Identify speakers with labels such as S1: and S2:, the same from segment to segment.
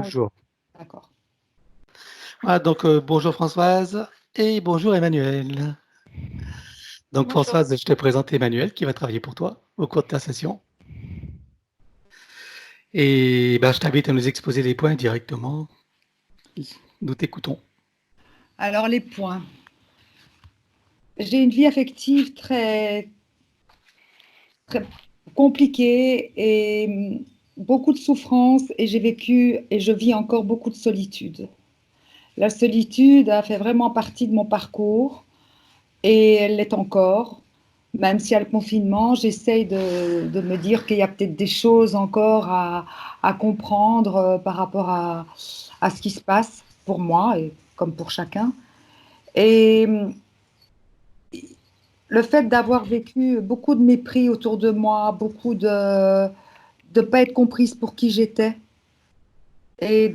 S1: Bonjour.
S2: D'accord.
S1: Ah, donc, bonjour Françoise et bonjour Emmanuel. Donc
S2: Bonjour.
S1: Françoise, je te présente Emmanuel qui va travailler pour toi au cours de ta session. Et ben, je t'invite à nous exposer les points directement. Nous t'écoutons.
S2: Alors, les points. J'ai une vie affective très, très compliquée et beaucoup de souffrance et j'ai vécu et je vis encore beaucoup de solitude. La solitude a fait vraiment partie de mon parcours et elle l'est encore. Même s'il y a le confinement, j'essaye de me dire qu'il y a peut-être des choses encore à comprendre par rapport à ce qui se passe pour moi et comme pour chacun. Et le fait d'avoir vécu beaucoup de mépris autour de moi, beaucoup de ne pas être comprise pour qui j'étais et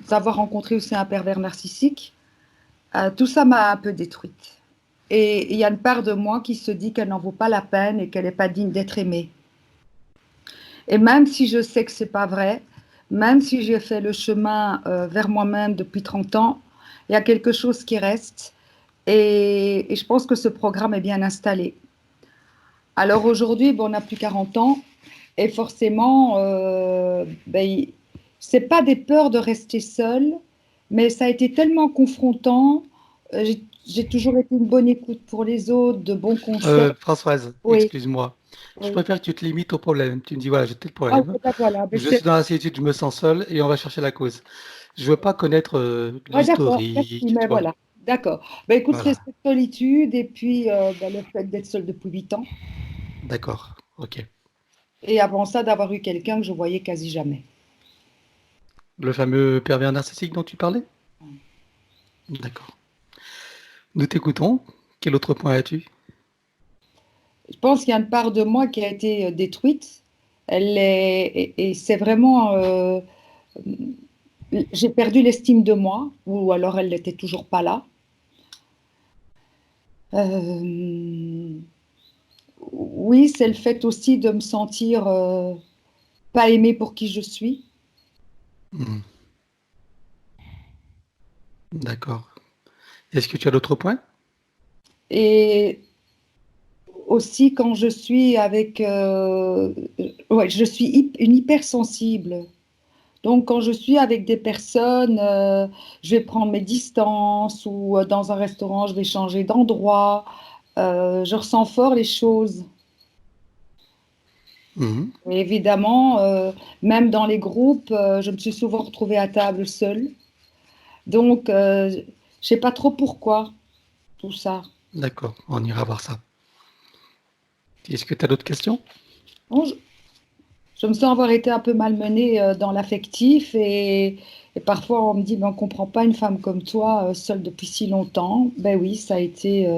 S2: d'avoir rencontré aussi un pervers narcissique, tout ça m'a un peu détruite. Et il y a une part de moi qui se dit qu'elle n'en vaut pas la peine et qu'elle n'est pas digne d'être aimée. Et même si je sais que c'est pas vrai, même si j'ai fait le chemin vers moi-même depuis 30 ans, il y a quelque chose qui reste et je pense que ce programme est bien installé. Alors aujourd'hui, bon, on n'a plus 40 ans et forcément, c'est pas des peurs de rester seule, mais ça a été tellement confrontant. J'ai toujours été une bonne écoute pour les autres, de bons conseils.
S1: Françoise,
S2: Oui,
S1: excuse-moi. Je
S2: oui.
S1: préfère que tu te limites au problème. Tu me dis, voilà, j'ai tel
S2: Ah,
S1: problème.
S2: ben voilà, ben
S1: Je suis dans la solitude, je me sens seul et on va chercher la cause. Je veux pas connaître
S2: d'accord, merci,
S1: l'historique,
S2: mais
S1: tu vois.
S2: voilà, d'accord. Ben écoute, c'est
S1: Voilà,
S2: cette solitude et puis le fait d'être seule depuis 8 ans.
S1: d'accord, ok.
S2: Et avant ça, d'avoir eu quelqu'un que je voyais quasi jamais.
S1: Le fameux pervers narcissique dont tu parlais? D'accord. Nous t'écoutons. Quel autre point as-tu?
S2: Je pense qu'il y a une part de moi qui a été détruite. Et c'est vraiment. J'ai perdu l'estime de moi, ou alors elle n'était toujours pas là. Euh, oui, c'est le fait aussi de me sentir pas aimée pour qui je suis.
S1: Hmm, d'accord. Est-ce que tu as d'autres points?
S2: Et aussi quand je suis avec. Ouais, je suis une hypersensible. Donc, quand je suis avec des personnes, je vais prendre mes distances ou dans un restaurant, je vais changer d'endroit. Je ressens fort les choses.
S1: Mhm.
S2: Et évidemment, même dans les groupes, je me suis souvent retrouvée à table seule. Donc, je ne sais pas trop pourquoi tout ça.
S1: D'accord, on ira voir ça. Est-ce que tu as d'autres questions?
S2: Bon, je me sens avoir été un peu malmenée dans l'affectif et parfois on me dit, ben, on ne comprend pas une femme comme toi seule depuis si longtemps. Ben oui, ça a été.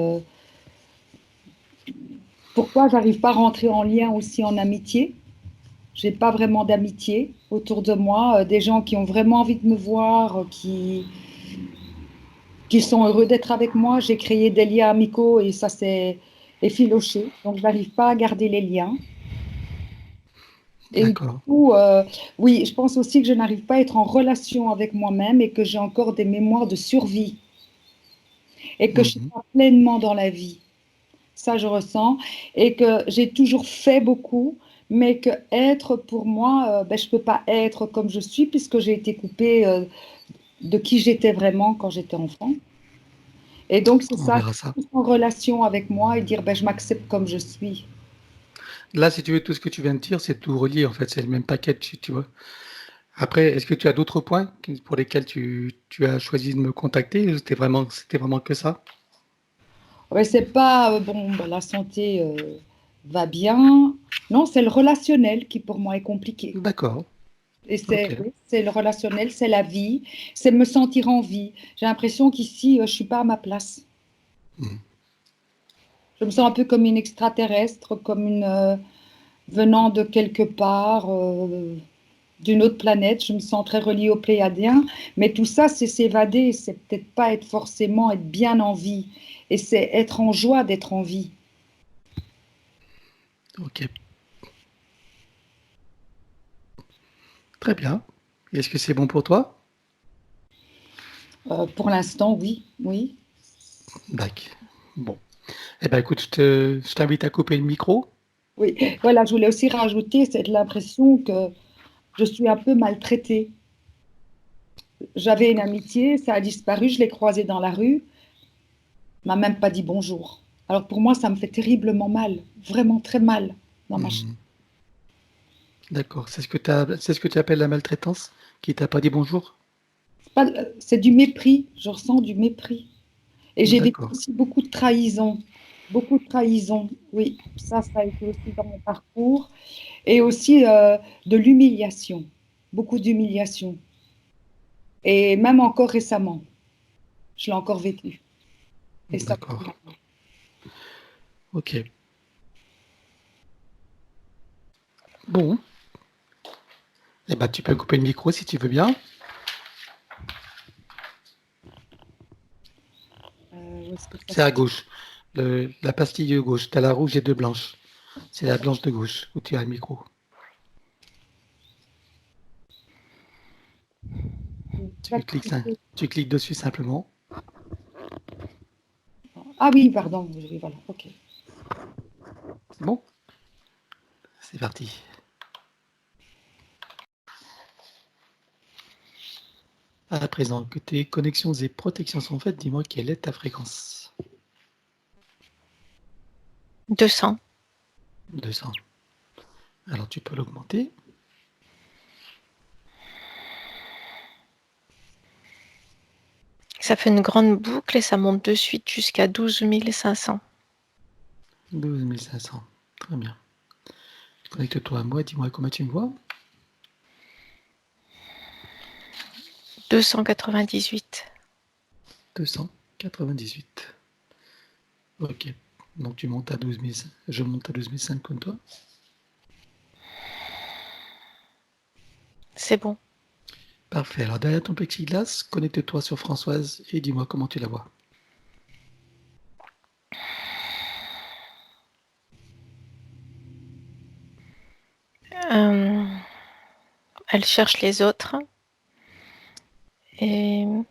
S2: Pourquoi j'arrive pas à rentrer en lien aussi en amitié? J'ai pas vraiment d'amitié autour de moi, des gens qui ont vraiment envie de me voir, qui sont heureux d'être avec moi. J'ai créé des liens amicaux et ça s'est effiloché. Donc, je n'arrive pas à garder les liens. Et du
S1: D'accord.
S2: coup, oui, je pense aussi que je n'arrive pas à être en relation avec moi-même et que j'ai encore des mémoires de survie et que je ne suis
S1: Mhm.
S2: pas pleinement dans la vie. Ça, je ressens. Et que j'ai toujours fait beaucoup, mais que être pour moi, ben, je ne peux pas être comme je suis puisque j'ai été coupée de qui j'étais vraiment quand j'étais enfant. Et donc, c'est
S1: On
S2: ça,
S1: verra ça.
S2: être en relation avec moi et dire, ben, je m'accepte comme je suis.
S1: Là, si tu veux, tout ce que tu viens de dire, c'est tout relié, en fait. C'est le même paquet, tu vois. Après, est-ce que tu as d'autres points pour lesquels tu as choisi de me contacter? Ou c'était vraiment que ça?
S2: Ouais, c'est pas, bon, ben, la santé va bien. Non, c'est le relationnel qui pour moi est compliqué.
S1: D'accord.
S2: Et
S1: Ok.
S2: c'est oui, c'est le relationnel, c'est la vie, c'est me sentir en vie. J'ai l'impression qu'ici, je suis pas à ma place.
S1: Mhm.
S2: Je me sens un peu comme une extraterrestre, comme une venant de quelque part, d'une autre planète. Je me sens très reliée aux Pléiadiens. Mais tout ça, c'est s'évader. C'est peut-être pas être forcément être bien en vie. Et c'est être en joie d'être en vie.
S1: Ok. Très bien. Est-ce que c'est bon pour toi?
S2: Pour l'instant, oui, oui.
S1: D'accord. Bon. Eh ben écoute, je t'invite à couper le micro.
S2: Oui, voilà, je voulais aussi rajouter, c'est l'impression que je suis un peu maltraitée. J'avais une amitié, ça a disparu, je l'ai croisée dans la rue, m'a même pas dit bonjour. Alors pour moi, ça me fait terriblement mal, vraiment très mal dans ma chair.
S1: Hmm, d'accord. C'est ce que tu appelles la maltraitance? Qui t'a pas dit bonjour?
S2: C'est du mépris, je ressens du mépris. Et j'ai vécu
S1: D'accord.
S2: aussi beaucoup de trahison, oui, ça a été aussi dans mon parcours, et aussi de l'humiliation, beaucoup d'humiliation. Et même encore récemment, je l'ai encore vécu. Et ça me fait
S1: D'accord.
S2: mal.
S1: Ok. Bon. Eh ben tu peux couper le micro si tu veux bien.
S2: Où est-ce que ça
S1: C'est
S2: se...
S1: à gauche. La pastille de gauche. T'as la rouge et deux blanches. C'est la blanche de gauche où tu as le micro. Tu cliques dessus simplement.
S2: Ah oui, pardon, oui, voilà, ok.
S1: C'est bon? C'est parti. À présent que tes connexions et protections sont faites, dis-moi quelle est ta fréquence?
S3: 200.
S1: 200. Alors tu peux l'augmenter.
S3: Ça fait une grande boucle et ça monte de suite jusqu'à 12 500.
S1: 12 500. Très bien. Connecte-toi à moi, dis-moi comment tu me vois.
S3: 298.
S1: 298. Ok. Donc tu montes à 12 000. Je monte à 12 500 comme toi.
S3: C'est bon.
S1: Parfait. Alors derrière ton plexiglas, connecte-toi sur Françoise et dis-moi comment tu la vois.
S3: Euh, elle cherche les autres. Et il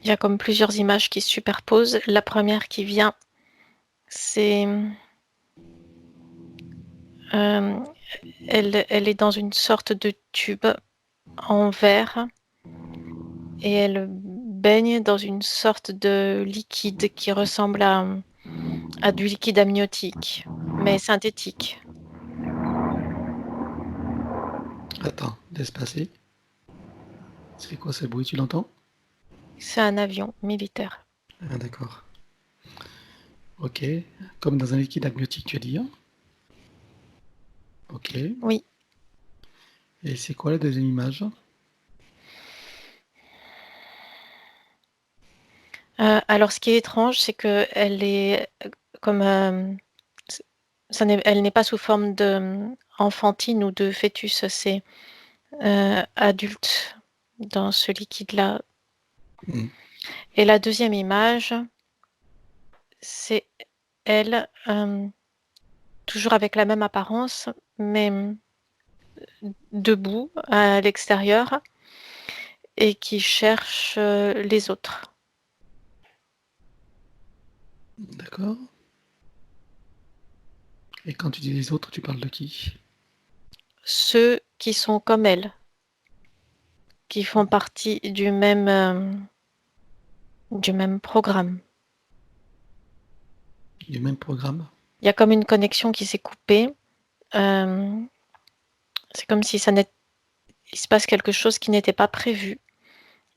S3: y a comme plusieurs images qui se superposent. La première qui vient, c'est... euh, elle est dans une sorte de tube en verre et elle baigne dans une sorte de liquide qui ressemble à du liquide amniotique, mais synthétique.
S1: Attends, laisse passer. C'est quoi ce bruit? Tu l'entends?
S3: C'est un avion militaire.
S1: Ah d'accord. Ok. Comme dans un liquide amniotique, tu as dit, hein? Ok.
S3: Oui.
S1: Et c'est quoi la deuxième image?
S3: Alors, ce qui est étrange, c'est que elle est comme elle n'est pas sous forme de enfantine ou de fœtus, c'est adulte dans ce liquide-là.
S1: Hmm.
S3: Et la deuxième image, c'est elle, toujours avec la même apparence, mais debout à l'extérieur et qui cherche les autres.
S1: D'accord. Et quand tu dis les autres, tu parles de qui?
S3: Ceux qui sont comme elle, qui font partie du même programme.
S1: Du même programme?
S3: Il y a comme une connexion qui s'est coupée. Euh, c'est comme si il se passe quelque chose qui n'était pas prévu.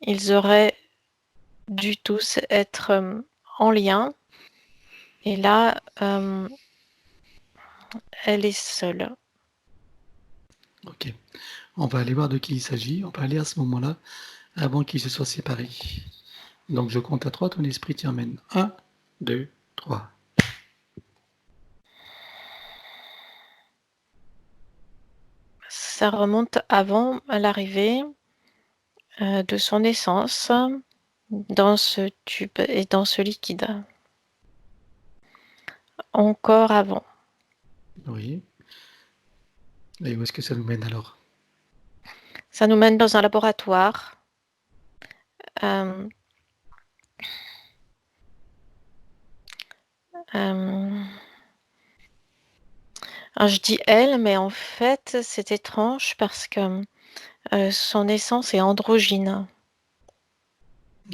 S3: Ils auraient dû tous être en lien. Et là, elle est seule.
S1: Ok. On va aller voir de qui il s'agit. On va aller à ce moment-là, avant qu'ils se soient séparés. Donc je compte à 3, ton esprit t'y emmène. 1, 2, 3.
S3: Ça remonte avant l'arrivée de son essence dans ce tube et dans ce liquide. Encore avant.
S1: Oui. Et où est-ce que ça nous mène alors?
S3: Ça nous mène dans un laboratoire. Euh, Euh, alors, je dis elle, mais en fait, c'est étrange parce que son essence est androgyne.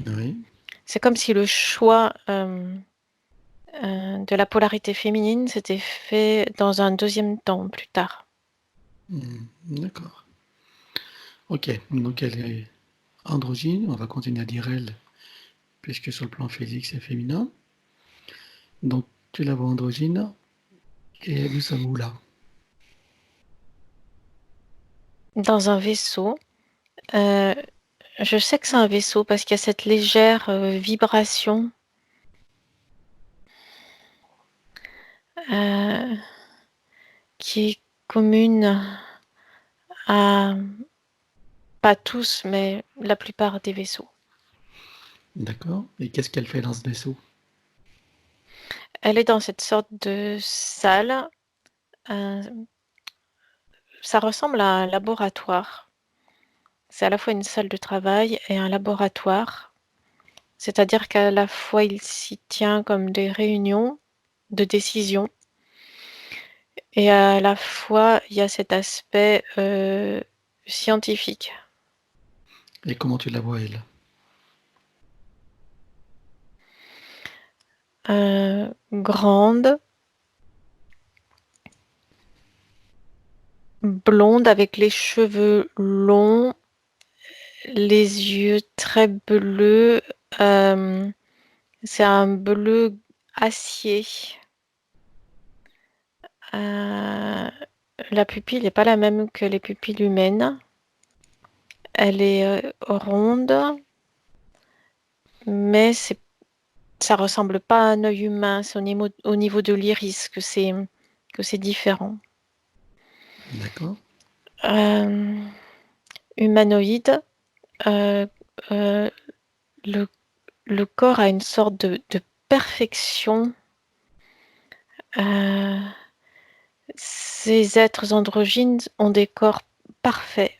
S1: Oui.
S3: C'est comme si le choix de la polarité féminine s'était fait dans un deuxième temps, plus tard.
S1: D'accord. Ok, donc elle est androgyne, on va continuer à dire elle, puisque sur le plan physique c'est féminin. Donc tu la vois androgyne, et nous sommes où là?
S3: Dans un vaisseau, euh, je sais que c'est un vaisseau parce qu'il y a cette légère vibration euh, qui est commune à, pas tous, mais la plupart des vaisseaux.
S1: D'accord. Et qu'est-ce qu'elle fait dans ce vaisseau?
S3: Elle est dans cette sorte de salle. euh, Ça ressemble à un laboratoire. C'est à la fois une salle de travail et un laboratoire. C'est-à-dire qu'à la fois, il s'y tient comme des réunions de décision et à la fois, il y a cet aspect scientifique.
S1: Et comment tu la vois elle?
S3: Grande, blonde avec les cheveux longs, les yeux très bleus. euh, c'est un bleu acier. Euh, la pupille n'est pas la même que les pupilles humaines. Elle est ronde, mais ça ressemble pas à un œil humain. C'est au niveau de l'iris que c'est différent.
S1: D'accord.
S3: Euh, humanoïde, euh, euh, le, le corps a une sorte de perfection. Euh, ces êtres androgynes ont des corps parfaits.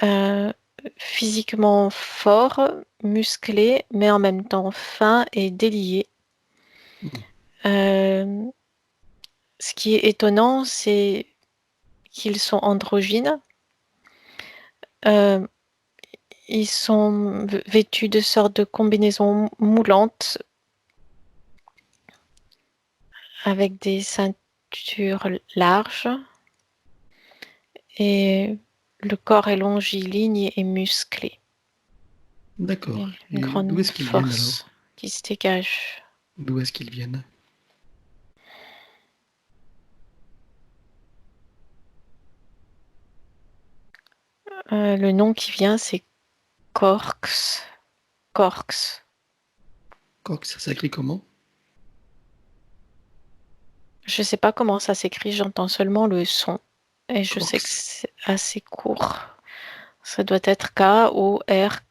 S3: Euh, physiquement fort, musclé, mais en même temps fin et délié. Euh, ce qui est étonnant, c'est qu'ils sont androgynes. Euh, ils sont vêtus de sortes de combinaisons moulantes avec des ceintures larges et le corps est longiligne et musclé.
S1: D'accord.
S3: Une
S1: Et d'où
S3: grande
S1: est-ce qu'ils viennent
S3: force
S1: alors?
S3: qui se dégage.
S1: D'où est-ce qu'ils viennent?
S3: Le nom qui vient, c'est Corks. Corks.
S1: Coq, ça s'écrit comment?
S3: Je sais pas comment ça s'écrit, j'entends seulement le son. Et je sais que
S1: Cox.
S3: c'est assez court. Ça doit être Korks.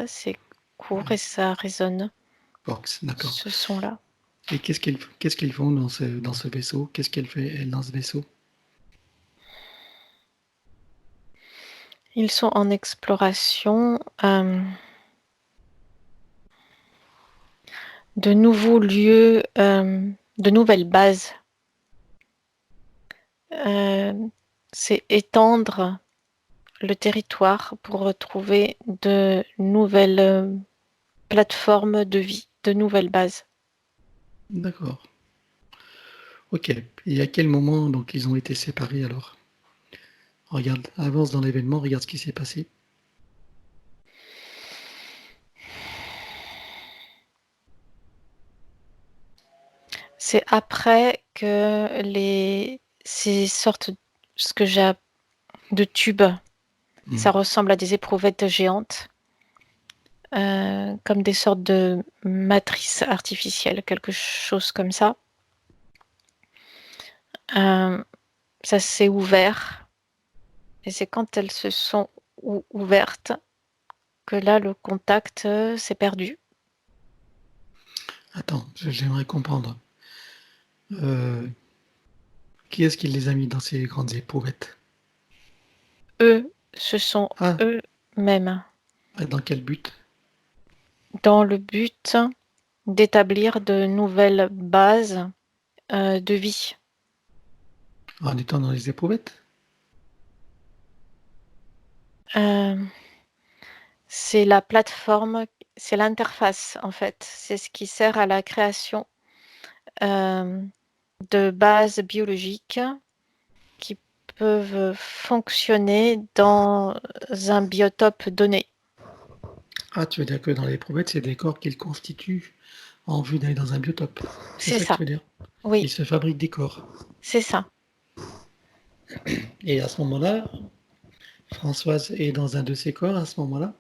S3: C'est court et ça résonne,
S1: Cox, d'accord.
S3: ce son-là.
S1: Et qu'est-ce qu'ils font dans ce vaisseau? Qu'est-ce qu'elle fait, elle, dans ce vaisseau?
S3: Ils sont en exploration de nouveaux lieux, de nouvelles bases. Euh, c'est étendre le territoire pour retrouver de nouvelles plateformes de vie, de nouvelles bases.
S1: D'accord. Ok. Et à quel moment donc ils ont été séparés alors? Regarde, avance dans l'événement, regarde ce qui s'est passé.
S3: C'est après que ces sortes, ce que j'ai de tubes, ça ressemble à des éprouvettes géantes, comme des sortes de matrices artificielles, quelque chose comme ça. Euh, ça s'est ouvert, et c'est quand elles se sont ouvertes que là, le contact s'est perdu.
S1: Attends, j'aimerais comprendre. Euh, qui est-ce qui les a mis dans ces grandes éprouvettes?
S3: Eux, ce sont
S1: Ah,
S3: eux-mêmes,
S1: dans quel but?
S3: dans le but d'établir de nouvelles bases de vie.
S1: En étant dans les éprouvettes?
S3: C'est la plateforme, c'est l'interface en fait. C'est ce qui sert à la création de bases biologiques qui peuvent fonctionner dans un biotope donné.
S1: Ah, tu veux dire que dans les éprouvettes, c'est des corps qu'ils constituent en vue d'aller dans un biotope. C'est
S3: C'est
S1: ça que tu
S3: ça,
S1: veux dire?
S3: oui,
S1: Ils se fabriquent des corps.
S3: c'est ça.
S1: Et à ce moment-là, Françoise est dans un de ces corps à ce moment-là?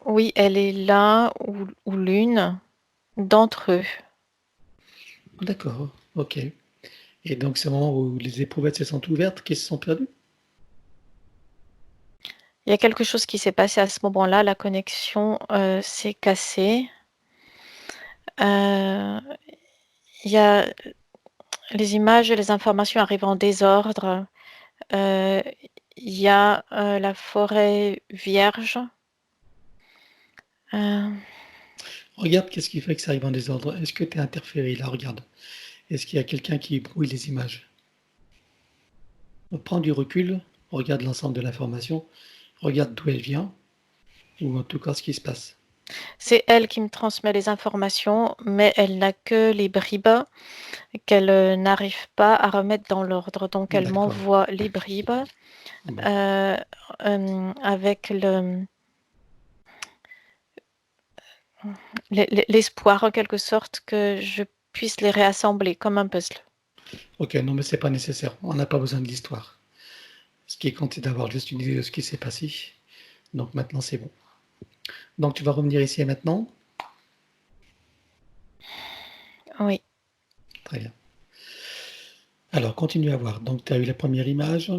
S3: Oui, elle est l'un ou l'une d'entre eux.
S1: D'accord, ok. Et donc, c'est le moment où les éprouvettes se sont ouvertes, qu'ils se sont perdus?
S3: Il y a quelque chose qui s'est passé à ce moment-là, la connexion s'est cassée. Il y a les images et les informations arrivent en désordre. Il y a la forêt vierge.
S1: Regarde, qu'est-ce qui fait que ça arrive en désordre? Est-ce que tu es interféré là? Regarde. Est-ce qu'il y a quelqu'un qui brouille les images? Prends du recul, regarde l'ensemble de l'information, regarde d'où elle vient, ou en tout cas ce qui se passe.
S3: C'est elle qui me transmet les informations, mais elle n'a que les bribes qu'elle n'arrive pas à remettre dans l'ordre. Donc elle
S1: D'accord.
S3: m'envoie les bribes
S1: Bon.
S3: avec l'espoir en quelque sorte que je puisse les réassembler comme un puzzle.
S1: Ok, non mais c'est pas nécessaire, on n'a pas besoin de l'histoire. Ce qui compte, c'est d'avoir juste une idée de ce qui s'est passé. Donc maintenant c'est bon. Donc tu vas revenir ici et maintenant?
S3: Oui.
S1: Très bien. Alors continue à voir. Donc tu as eu la première image,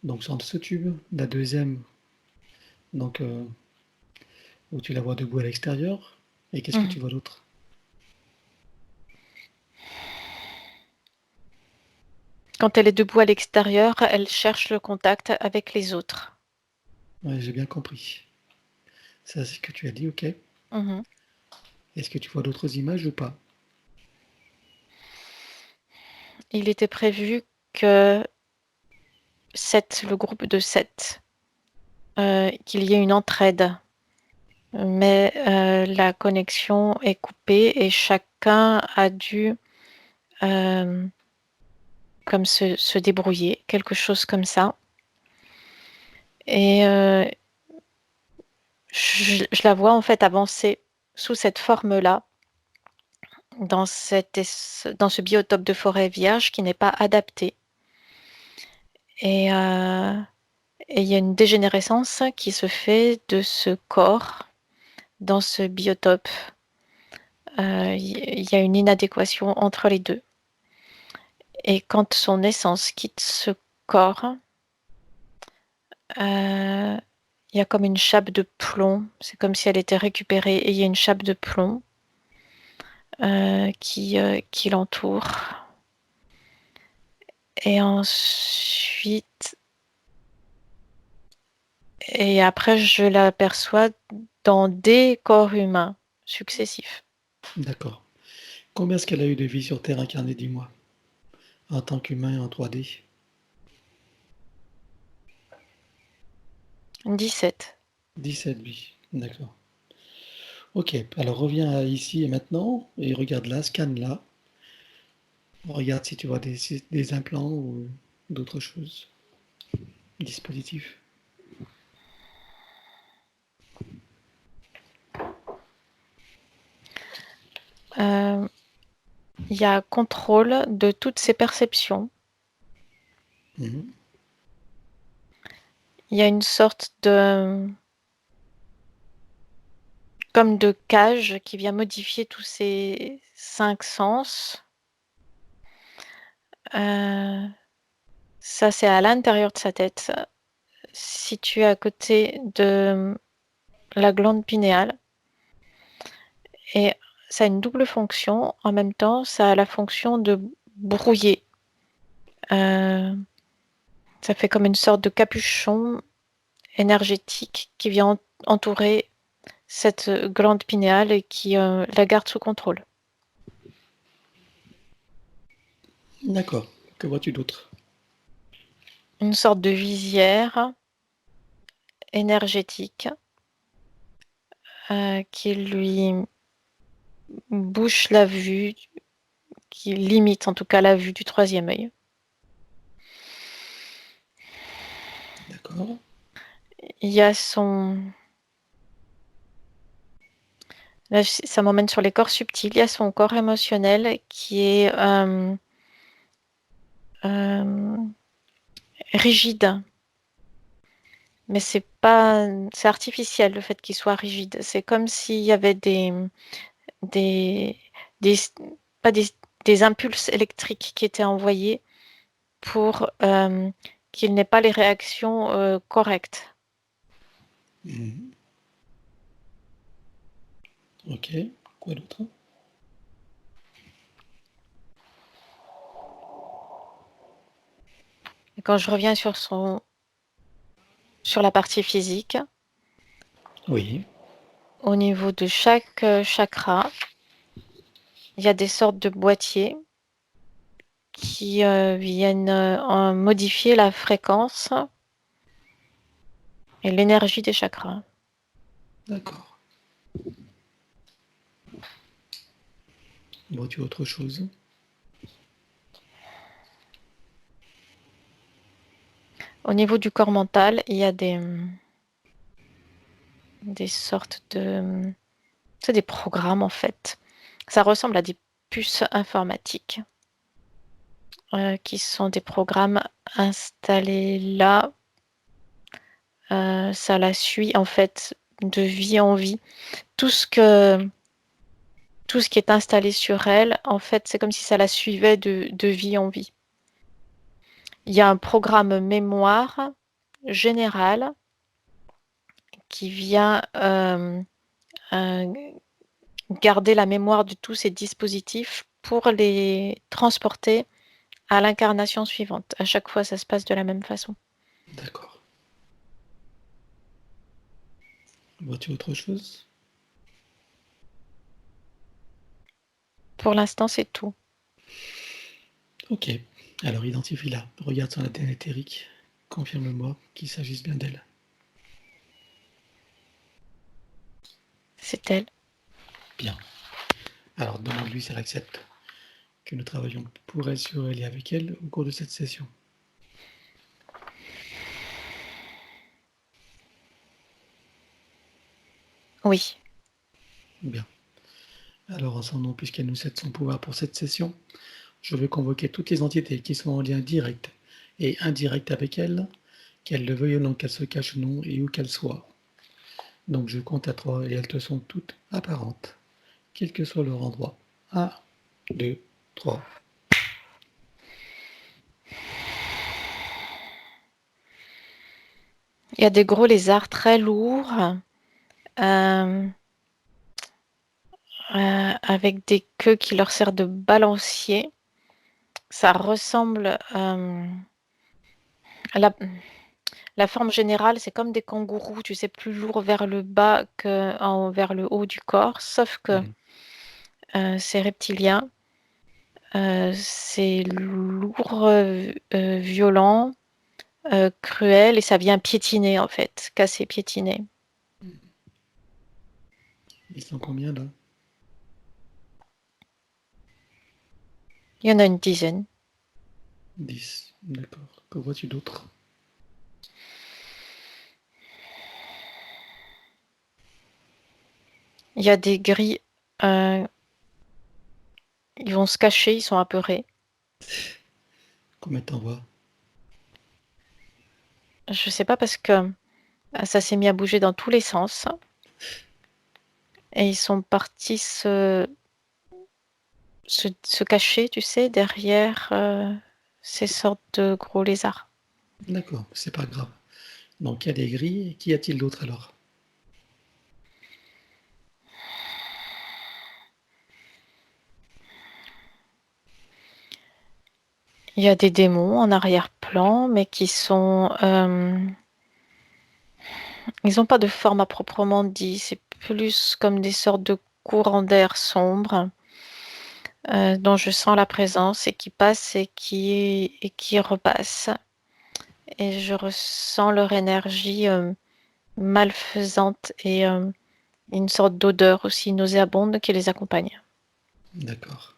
S1: donc sur ce tube, la deuxième, donc où tu la vois debout à l'extérieur. Et qu'est-ce que tu vois d'autre?
S3: Quand elle est debout à l'extérieur, elle cherche le contact avec les autres.
S1: Oui, j'ai bien compris. Ça, c'est ce que tu as dit, ok.
S3: Mhm.
S1: Est-ce que tu vois d'autres images ou pas?
S3: Il était prévu que le groupe de 7, qu'il y ait une entraide. Mais la connexion est coupée et chacun a dû comme se débrouiller, quelque chose comme ça. Et je la vois en fait avancer sous cette forme-là, dans ce biotope de forêt vierge qui n'est pas adapté. Et il y a une dégénérescence qui se fait de ce corps dans ce biotope. Il y a une inadéquation entre les deux. Et quand son essence quitte ce corps, il y a comme une chape de plomb. C'est comme si elle était récupérée et il y a une chape de plomb qui l'entoure. Et ensuite, et après, je l'aperçois dans des corps humains successifs.
S1: D'accord. Combien est-ce qu'elle a eu de vie sur Terre incarnée, dis-moi, en tant qu'humain en 3D?
S3: 17.
S1: 17 vies, d'accord. Ok, alors reviens ici et maintenant, et regarde là, scanne là. Regarde si tu vois des implants ou d'autres choses. Dispositifs.
S3: Il y a contrôle de toutes ces perceptions.
S1: Mhm.
S3: Il y a une sorte comme de cage qui vient modifier tous ces 5 sens. Ça, c'est à l'intérieur de sa tête, situé à côté de la glande pinéale. Et ça a une double fonction. En même temps, ça a la fonction de brouiller. Ça fait comme une sorte de capuchon énergétique qui vient entourer cette glande pinéale et qui la garde sous contrôle.
S1: D'accord. Que vois-tu d'autre?
S3: Une sorte de visière énergétique qui lui bouche la vue, qui limite en tout cas la vue du troisième œil.
S1: D'accord.
S3: Il y a son... Là, ça m'emmène sur les corps subtils. Il y a son corps émotionnel qui est rigide. Mais c'est pas, c'est artificiel le fait qu'il soit rigide. C'est comme s'il y avait des, pas des impulses électriques qui étaient envoyés pour qu'il n'ait pas les réactions correctes.
S1: Mhm. Ok. Quoi d'autre?
S3: Et quand je reviens sur la partie physique,
S1: Oui.
S3: au niveau de chaque chakra, il y a des sortes de boîtiers qui viennent modifier la fréquence et l'énergie des chakras.
S1: D'accord. Vois-tu autre chose?
S3: Au niveau du corps mental, il y a des sortes de... C'est des programmes en fait. Ça ressemble à des puces informatiques qui sont des programmes installés là. Ça la suit en fait de vie en vie. Tout ce qui est installé sur elle, en fait, c'est comme si ça la suivait de vie en vie. Il y a un programme mémoire général qui vient garder la mémoire de tous ces dispositifs pour les transporter à l'incarnation suivante. À chaque fois, ça se passe de la même façon.
S1: D'accord. Vois-tu autre chose?
S3: Pour l'instant, c'est tout.
S1: Ok. Alors identifie-la. Regarde son ADN éthérique. Confirme-moi qu'il s'agisse bien d'elle.
S3: C'est elle.
S1: Bien. Alors demande-lui si elle accepte que nous travaillions pour elle, sur elle et avec elle au cours de cette session.
S3: Oui.
S1: Bien. Alors en son nom, puisqu'elle nous cède son pouvoir pour cette session, je veux convoquer toutes les entités qui sont en lien direct et indirect avec elle, qu'elles le veuillent ou non, qu'elles se cachent ou non, et où qu'elles soient. Donc je compte à 3 et elles te sont toutes apparentes, quel que soit leur endroit. 1, 2, 3.
S3: Il y a des gros lézards très lourds avec des queues qui leur servent de balancier. Ça ressemble à la forme générale, c'est comme des kangourous, tu sais, plus lourds vers le bas que vers le haut du corps, sauf que c'est reptilien. C'est lourd, violent, cruel, et ça vient piétiner en fait, casser, piétiner.
S1: Ils sont combien là?
S3: Il y en a une dizaine.
S1: 10. D'accord. Que vois-tu d'autre?
S3: Il y a des gris, ils vont se cacher, ils sont apeurés.
S1: Combien t'en vois?
S3: Je sais pas parce que ça s'est mis à bouger dans tous les sens. Et ils sont partis se cacher, tu sais, derrière ces sortes de gros lézards.
S1: D'accord, c'est pas grave. Donc il y a des grilles, et qu'y a-t-il d'autre alors?
S3: Il y a des démons en arrière-plan, mais qui sont... ils n'ont pas de forme à proprement dit. plus comme des sortes de courants d'air sombres dont je sens la présence et qui passent et qui repassent. Et je ressens leur énergie malfaisante et une sorte d'odeur aussi nauséabonde qui les accompagne.
S1: D'accord.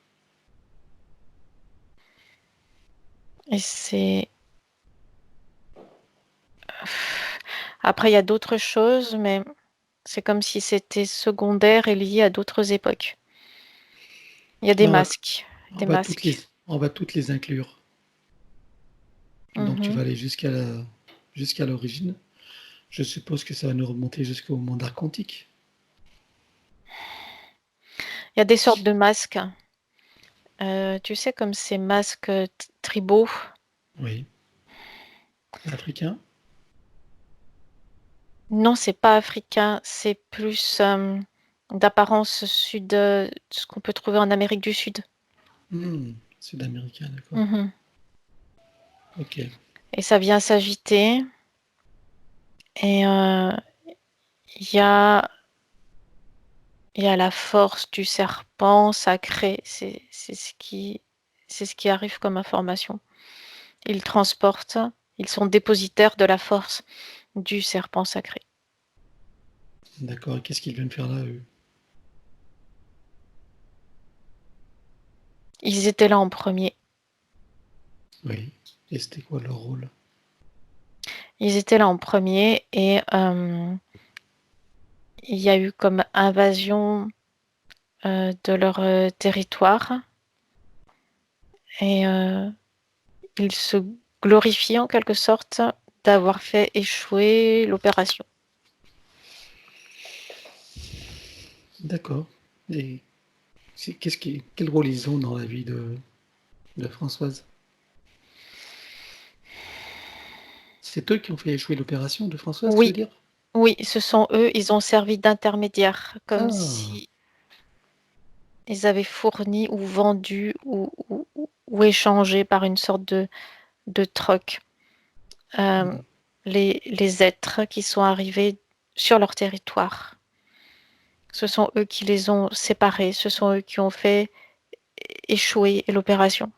S3: Et c'est... Après, il y a d'autres choses, mais c'est comme si c'était secondaire et lié à d'autres époques. Il y a des
S1: On va,
S3: masques.
S1: on
S3: Des
S1: va toutes
S3: masques.
S1: on va toutes les inclure. Donc tu vas aller jusqu'à l'origine. Je suppose que ça va nous remonter jusqu'au monde archontique.
S3: Il y a des sortes de masques. Tu sais, comme ces masques tribaux.
S1: Oui. Africain.
S3: Non, c'est pas africain, c'est plus d'apparence sud, ce qu'on peut trouver en Amérique du Sud.
S1: Sud-américain, d'accord.
S3: Mhm.
S1: Ok.
S3: Et ça vient s'agiter. Et il y a, il y a la force du serpent sacré. C'est ce qui arrive comme information. Ils transportent, ils sont dépositaires de la force du serpent sacré.
S1: D'accord. Et qu'est-ce qu'ils viennent faire là, eux?
S3: Ils étaient là en premier.
S1: Oui. Et c'était quoi leur rôle?
S3: Ils étaient là en premier et il y a eu comme invasion de leur territoire et ils se glorifient en quelque sorte d'avoir fait échouer l'opération.
S1: D'accord. Et quel rôle ils ont dans la vie de Françoise? C'est eux qui ont fait échouer l'opération de Françoise, tu veux
S3: Oui,
S1: dire?
S3: oui, ce sont eux, ils ont servi d'intermédiaires, comme
S1: Ah,
S3: si ils avaient fourni ou vendu ou échangé par une sorte de troc euh, les êtres qui sont arrivés sur leur territoire. Ce sont eux qui les ont séparés, ce sont eux qui ont fait échouer l'opération.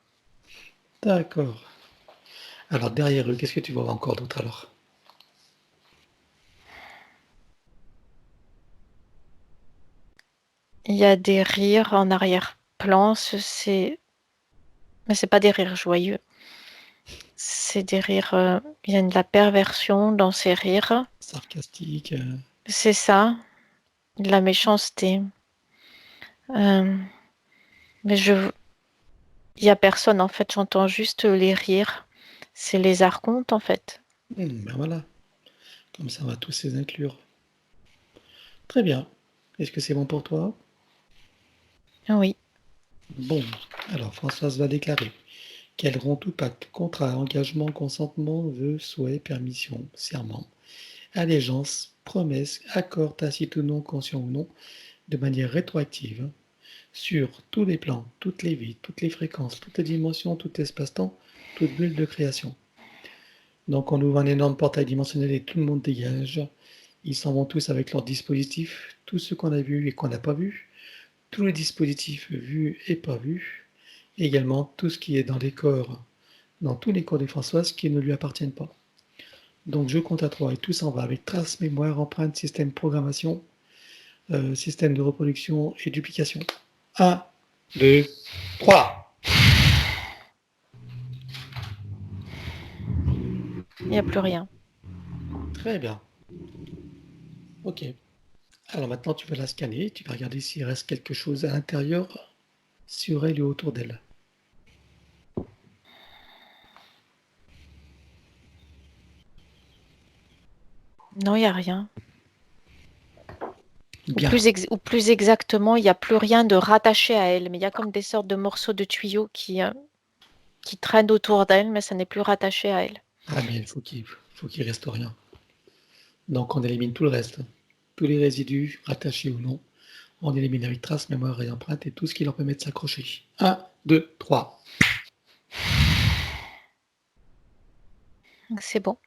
S1: d'accord. Alors derrière eux, qu'est-ce que tu vois encore d'autre alors?
S3: Il y a des rires en arrière-plan, mais c'est pas des rires joyeux. C'est des rires, il y a de la perversion dans ces rires.
S1: Sarcastique.
S3: C'est ça, de la méchanceté. Euh, mais il y a personne en fait, j'entends juste les rires. C'est les archontes en fait.
S1: Ben voilà. Comme ça, on va tous les inclure. Très bien. Est-ce que c'est bon pour toi?
S3: Oui,
S1: Bon. Alors Françoise va déclarer qu'elle rompt tout pacte, contrat, engagement, consentement, vœu, souhait, permission, serment, allégeance, promesse, accord tacite ou non, conscient ou non, de manière rétroactive, sur tous les plans, toutes les vies, toutes les fréquences, toutes les dimensions, tout espace-temps, toute bulle de création. Donc on ouvre un énorme portail dimensionnel et tout le monde dégage. Ils s'en vont tous avec leurs dispositifs, tout ce qu'on a vu et qu'on n'a pas vu, tous les dispositifs vus et pas vus, et également tout ce qui est dans les corps, dans tous les corps des Françoises qui ne lui appartiennent pas. Donc je compte à 3 et tout s'en va avec trace, mémoire, empreinte, système, programmation, système de reproduction et duplication. 1, 2, 3.
S3: il n'y a plus rien.
S1: Très bien. Ok. Alors maintenant, tu vas la scanner, tu vas regarder s'il reste quelque chose à l'intérieur, sur elle et autour d'elle.
S3: Non, il n'y a rien.
S1: Bien.
S3: Ou plus exactement, il n'y a plus rien de rattaché à elle, mais il y a comme des sortes de morceaux de tuyaux qui traînent autour d'elle, mais ça n'est plus rattaché à elle.
S1: Ah, mais il faut qu'il reste rien. Donc on élimine tout le reste. Tous les résidus, rattachés ou non. On élimine avec trace, mémoire et empreinte et tout ce qui leur permet de s'accrocher. 1, 2, 3.
S3: C'est bon.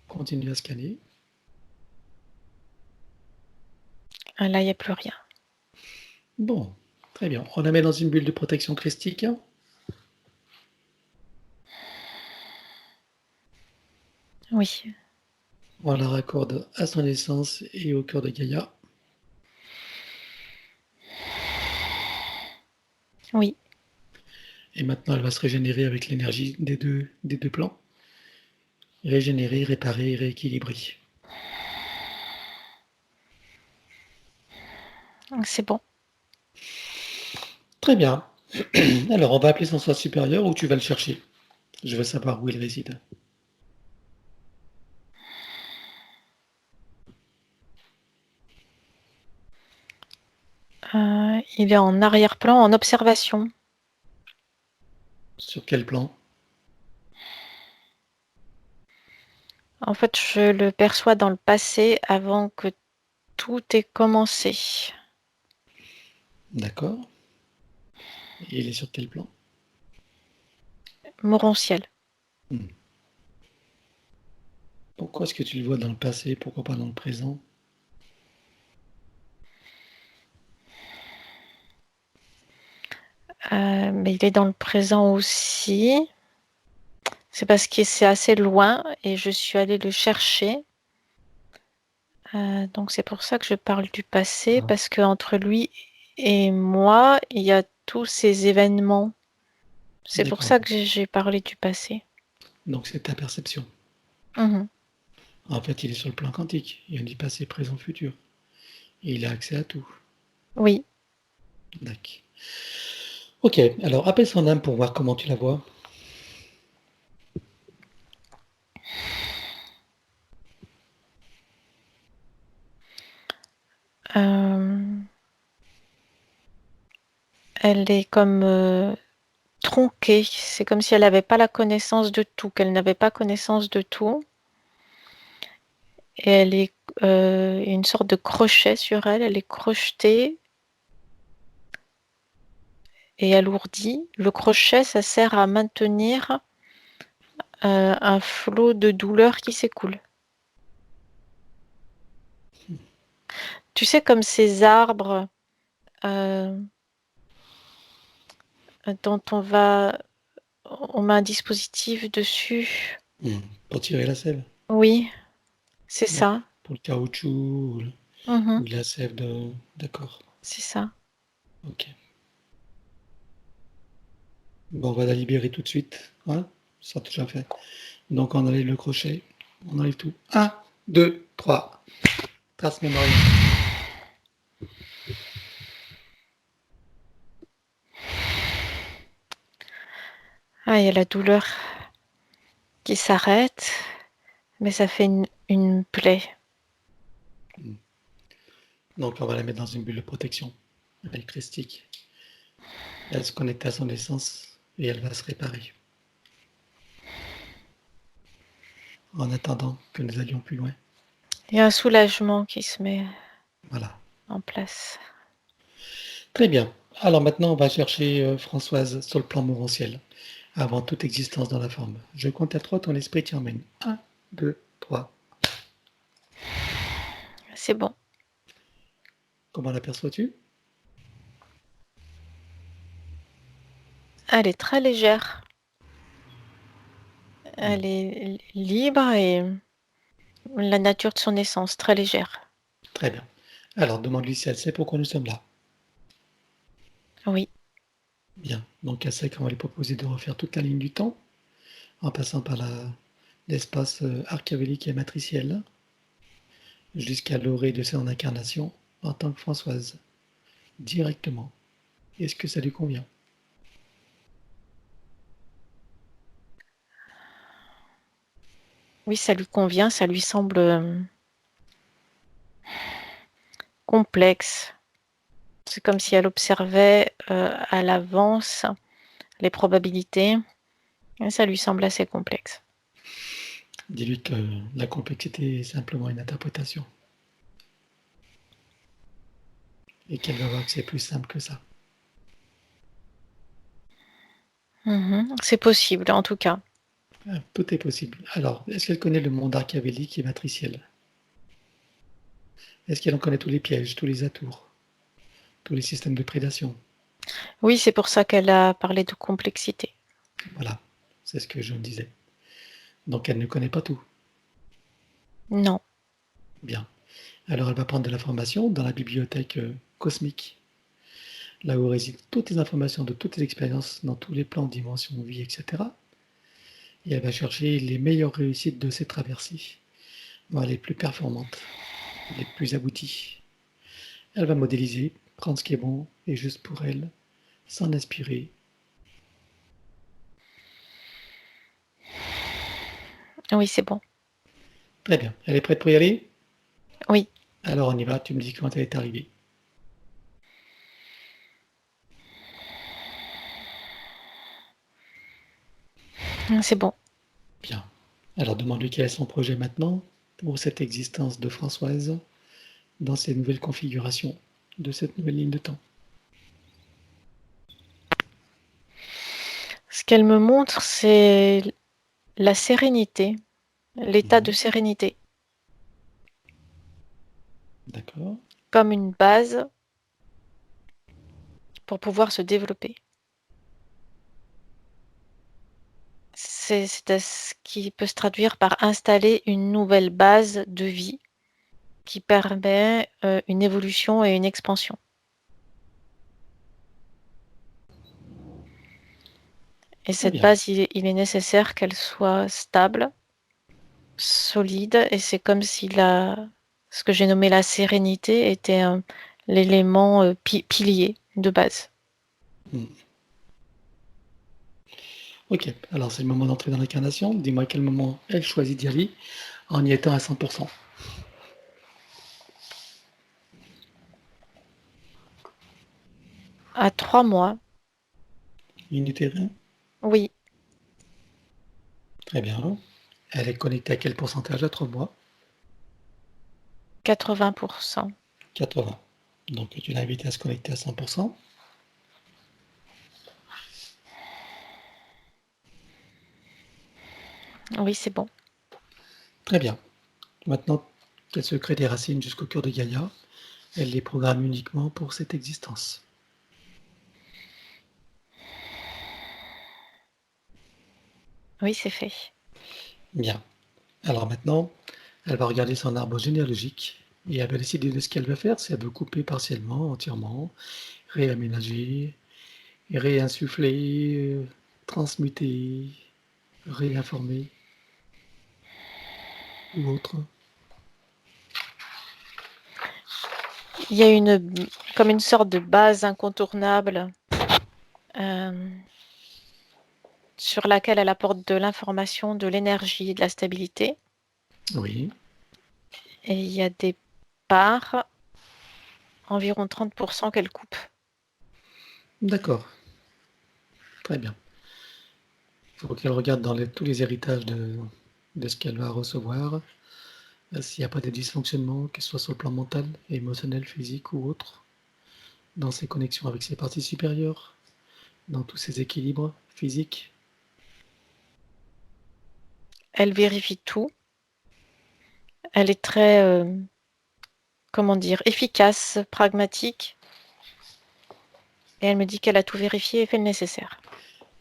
S1: Continue à scanner.
S3: Ah, là, il n'y a plus rien.
S4: Bon, très bien. On la met dans une bulle de protection christique.
S3: Oui,
S4: On la raccorde à son essence et au cœur de Gaïa.
S3: oui.
S4: Et maintenant, elle va se régénérer avec l'énergie des deux plans. Régénérer, réparer, rééquilibrer.
S3: C'est bon.
S4: Très bien. Alors, on va appeler son soi supérieur ou tu vas le chercher? Je veux savoir où il réside.
S3: Il est en arrière-plan, en observation.
S4: Sur quel plan?
S3: En fait, je le perçois dans le passé avant que tout ait commencé.
S4: D'accord. Et il est sur quel plan?
S3: Morontiel.
S4: Pourquoi est-ce que tu le vois dans le passé? Pourquoi pas dans le présent?
S3: Mais il est dans le présent aussi. C'est parce que c'est assez loin et je suis allée le chercher. Donc c'est pour ça que je parle du passé, parce qu'entre lui et moi, il y a tous ces événements. C'est pour
S4: D'accord.
S3: ça que j'ai parlé du passé.
S4: Donc c'est ta perception.
S3: Mhm.
S4: En fait, il est sur le plan quantique. Il y a du passé, présent, futur. Et il a accès à tout.
S3: Oui.
S4: D'accord. Ok, alors appelle son âme pour voir comment tu la vois.
S3: Elle est comme tronquée. C'est comme si elle n'avait pas la connaissance de tout, qu'elle n'avait pas connaissance de tout. Et elle est une sorte de crochet sur elle. Elle est crochetée et alourdie. Le crochet, ça sert à maintenir un flot de douleur qui s'écoule. Tu sais, comme ces arbres dont on met un dispositif dessus.
S4: Pour tirer la sève.
S3: Oui, c'est ça.
S4: Pour le caoutchouc ou la sève de... D'accord.
S3: C'est ça.
S4: Ok. Bon, on va la libérer tout de suite. Hein, ça déjà fait. Donc on enlève le crochet. On enlève tout. 1, 2, 3. Trace mémorielle.
S3: Ah, il y a la douleur qui s'arrête, mais ça fait une plaie.
S4: Donc on va la mettre dans une bulle de protection avec christique. Elle se connecte à son essence et elle va se réparer. En attendant que nous allions plus loin.
S3: Il y a un soulagement qui se met
S4: Voilà.
S3: en place.
S4: Très bien. Alors maintenant, on va chercher Françoise sur le plan mouranttiel, avant toute existence dans la forme. Je compte à 3, ton esprit t'y emmène. 1, 2, 3.
S3: C'est bon.
S4: Comment l'aperçois-tu?
S3: Elle est très légère. Elle est libre et la nature de son essence, très légère.
S4: Très bien. Alors, demande-lui si elle sait pourquoi nous sommes là.
S3: Oui.
S4: Bien. Donc, elle sait qu'on va lui proposer de refaire toute la ligne du temps, en passant par l'espace archavélique et matriciel, jusqu'à l'orée de son incarnation en tant que Françoise, directement. Est-ce que ça lui convient?
S3: Oui, ça lui convient, ça lui semble complexe. C'est comme si elle observait à l'avance les probabilités. Et ça lui semble assez complexe.
S4: Dis-lui que la complexité est simplement une interprétation. Et qu'elle va voir que c'est plus simple que ça.
S3: C'est possible, en tout cas.
S4: Tout est possible. Alors, est-ce qu'elle connaît le monde archavélique et matriciel? Est-ce qu'elle en connaît tous les pièges, tous les atours, tous les systèmes de prédation?
S3: Oui, c'est pour ça qu'elle a parlé de complexité.
S4: Voilà, c'est ce que je me disais. Donc elle ne connaît pas tout.
S3: Non.
S4: Bien. Alors elle va prendre de l'information dans la bibliothèque cosmique, là où résident toutes les informations de toutes les expériences dans tous les plans, dimensions, vie, etc. Et elle va chercher les meilleures réussites de ces traversées, voilà, les plus performantes, les plus abouties. Elle va modéliser, prendre ce qui est bon et juste pour elle, s'en inspirer.
S3: Oui, c'est bon.
S4: Très bien. Elle est prête pour y aller?
S3: Oui.
S4: Alors on y va, tu me dis quand elle est arrivée.
S3: C'est bon.
S4: Bien. Alors demande-lui quel est son projet maintenant pour cette existence de Françoise dans ces nouvelles configurations de cette nouvelle ligne de temps.
S3: Ce qu'elle me montre, c'est la sérénité, l'état de sérénité,
S4: D'accord.
S3: comme une base pour pouvoir se développer. C'est ce qui peut se traduire par installer une nouvelle base de vie qui permet une évolution et une expansion. Et
S4: Très
S3: cette
S4: bien.
S3: base, il est nécessaire qu'elle soit stable, solide, et c'est comme si ce que j'ai nommé la sérénité était l'élément pilier de base.
S4: Ok, alors c'est le moment d'entrer dans l'incarnation. Dis-moi à quel moment elle choisit d'y aller en y étant à 100%.
S3: À 3 mois,
S4: Unité 1.
S3: oui,
S4: Très bien. Elle est connectée à quel pourcentage à 3 mois?
S3: 80%.
S4: 80. Donc tu l'as invité à se connecter à 100%.
S3: Oui, c'est bon.
S4: Très bien. Maintenant qu'elle se crée des racines jusqu'au cœur de Gaïa, elle les programme uniquement pour cette existence.
S3: Oui, c'est fait.
S4: Bien. Alors maintenant, elle va regarder son arbre généalogique et elle va décider de ce qu'elle veut faire, si elle veut couper partiellement, entièrement, réaménager, réinsuffler, transmuter, réinformer ou autre.
S3: Il y a comme une sorte de base incontournable sur laquelle elle apporte de l'information, de l'énergie et de la stabilité.
S4: Oui,
S3: Et il y a des parts, environ 30%, qu'elle coupe.
S4: d'accord. Très bien. Il faut qu'elle regarde dans tous les héritages de ce qu'elle va recevoir, s'il n'y a pas de dysfonctionnements, que ce soit sur le plan mental, émotionnel, physique ou autre, dans ses connexions avec ses parties supérieures, dans tous ses équilibres physiques.
S3: Elle vérifie tout. Elle est très, comment dire, efficace, pragmatique. Et elle me dit qu'elle a tout vérifié et fait le nécessaire.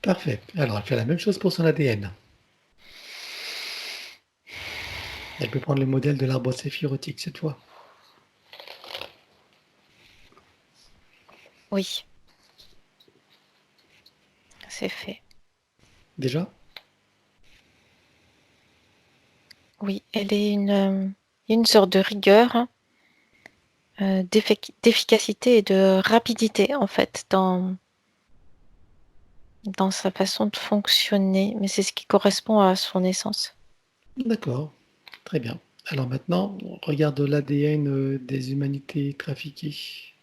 S4: Parfait. Alors, elle fait la même chose pour son ADN. Elle peut prendre le modèle de l'arbre séphirotique cette fois.
S3: Oui, c'est fait.
S4: Déjà?
S3: Oui, elle est une sorte de rigueur, d'efficacité et de rapidité, en fait, dans sa façon de fonctionner. Mais c'est ce qui correspond à son essence.
S4: D'accord. Très bien. Alors maintenant, on regarde l'ADN des humanités trafiquées.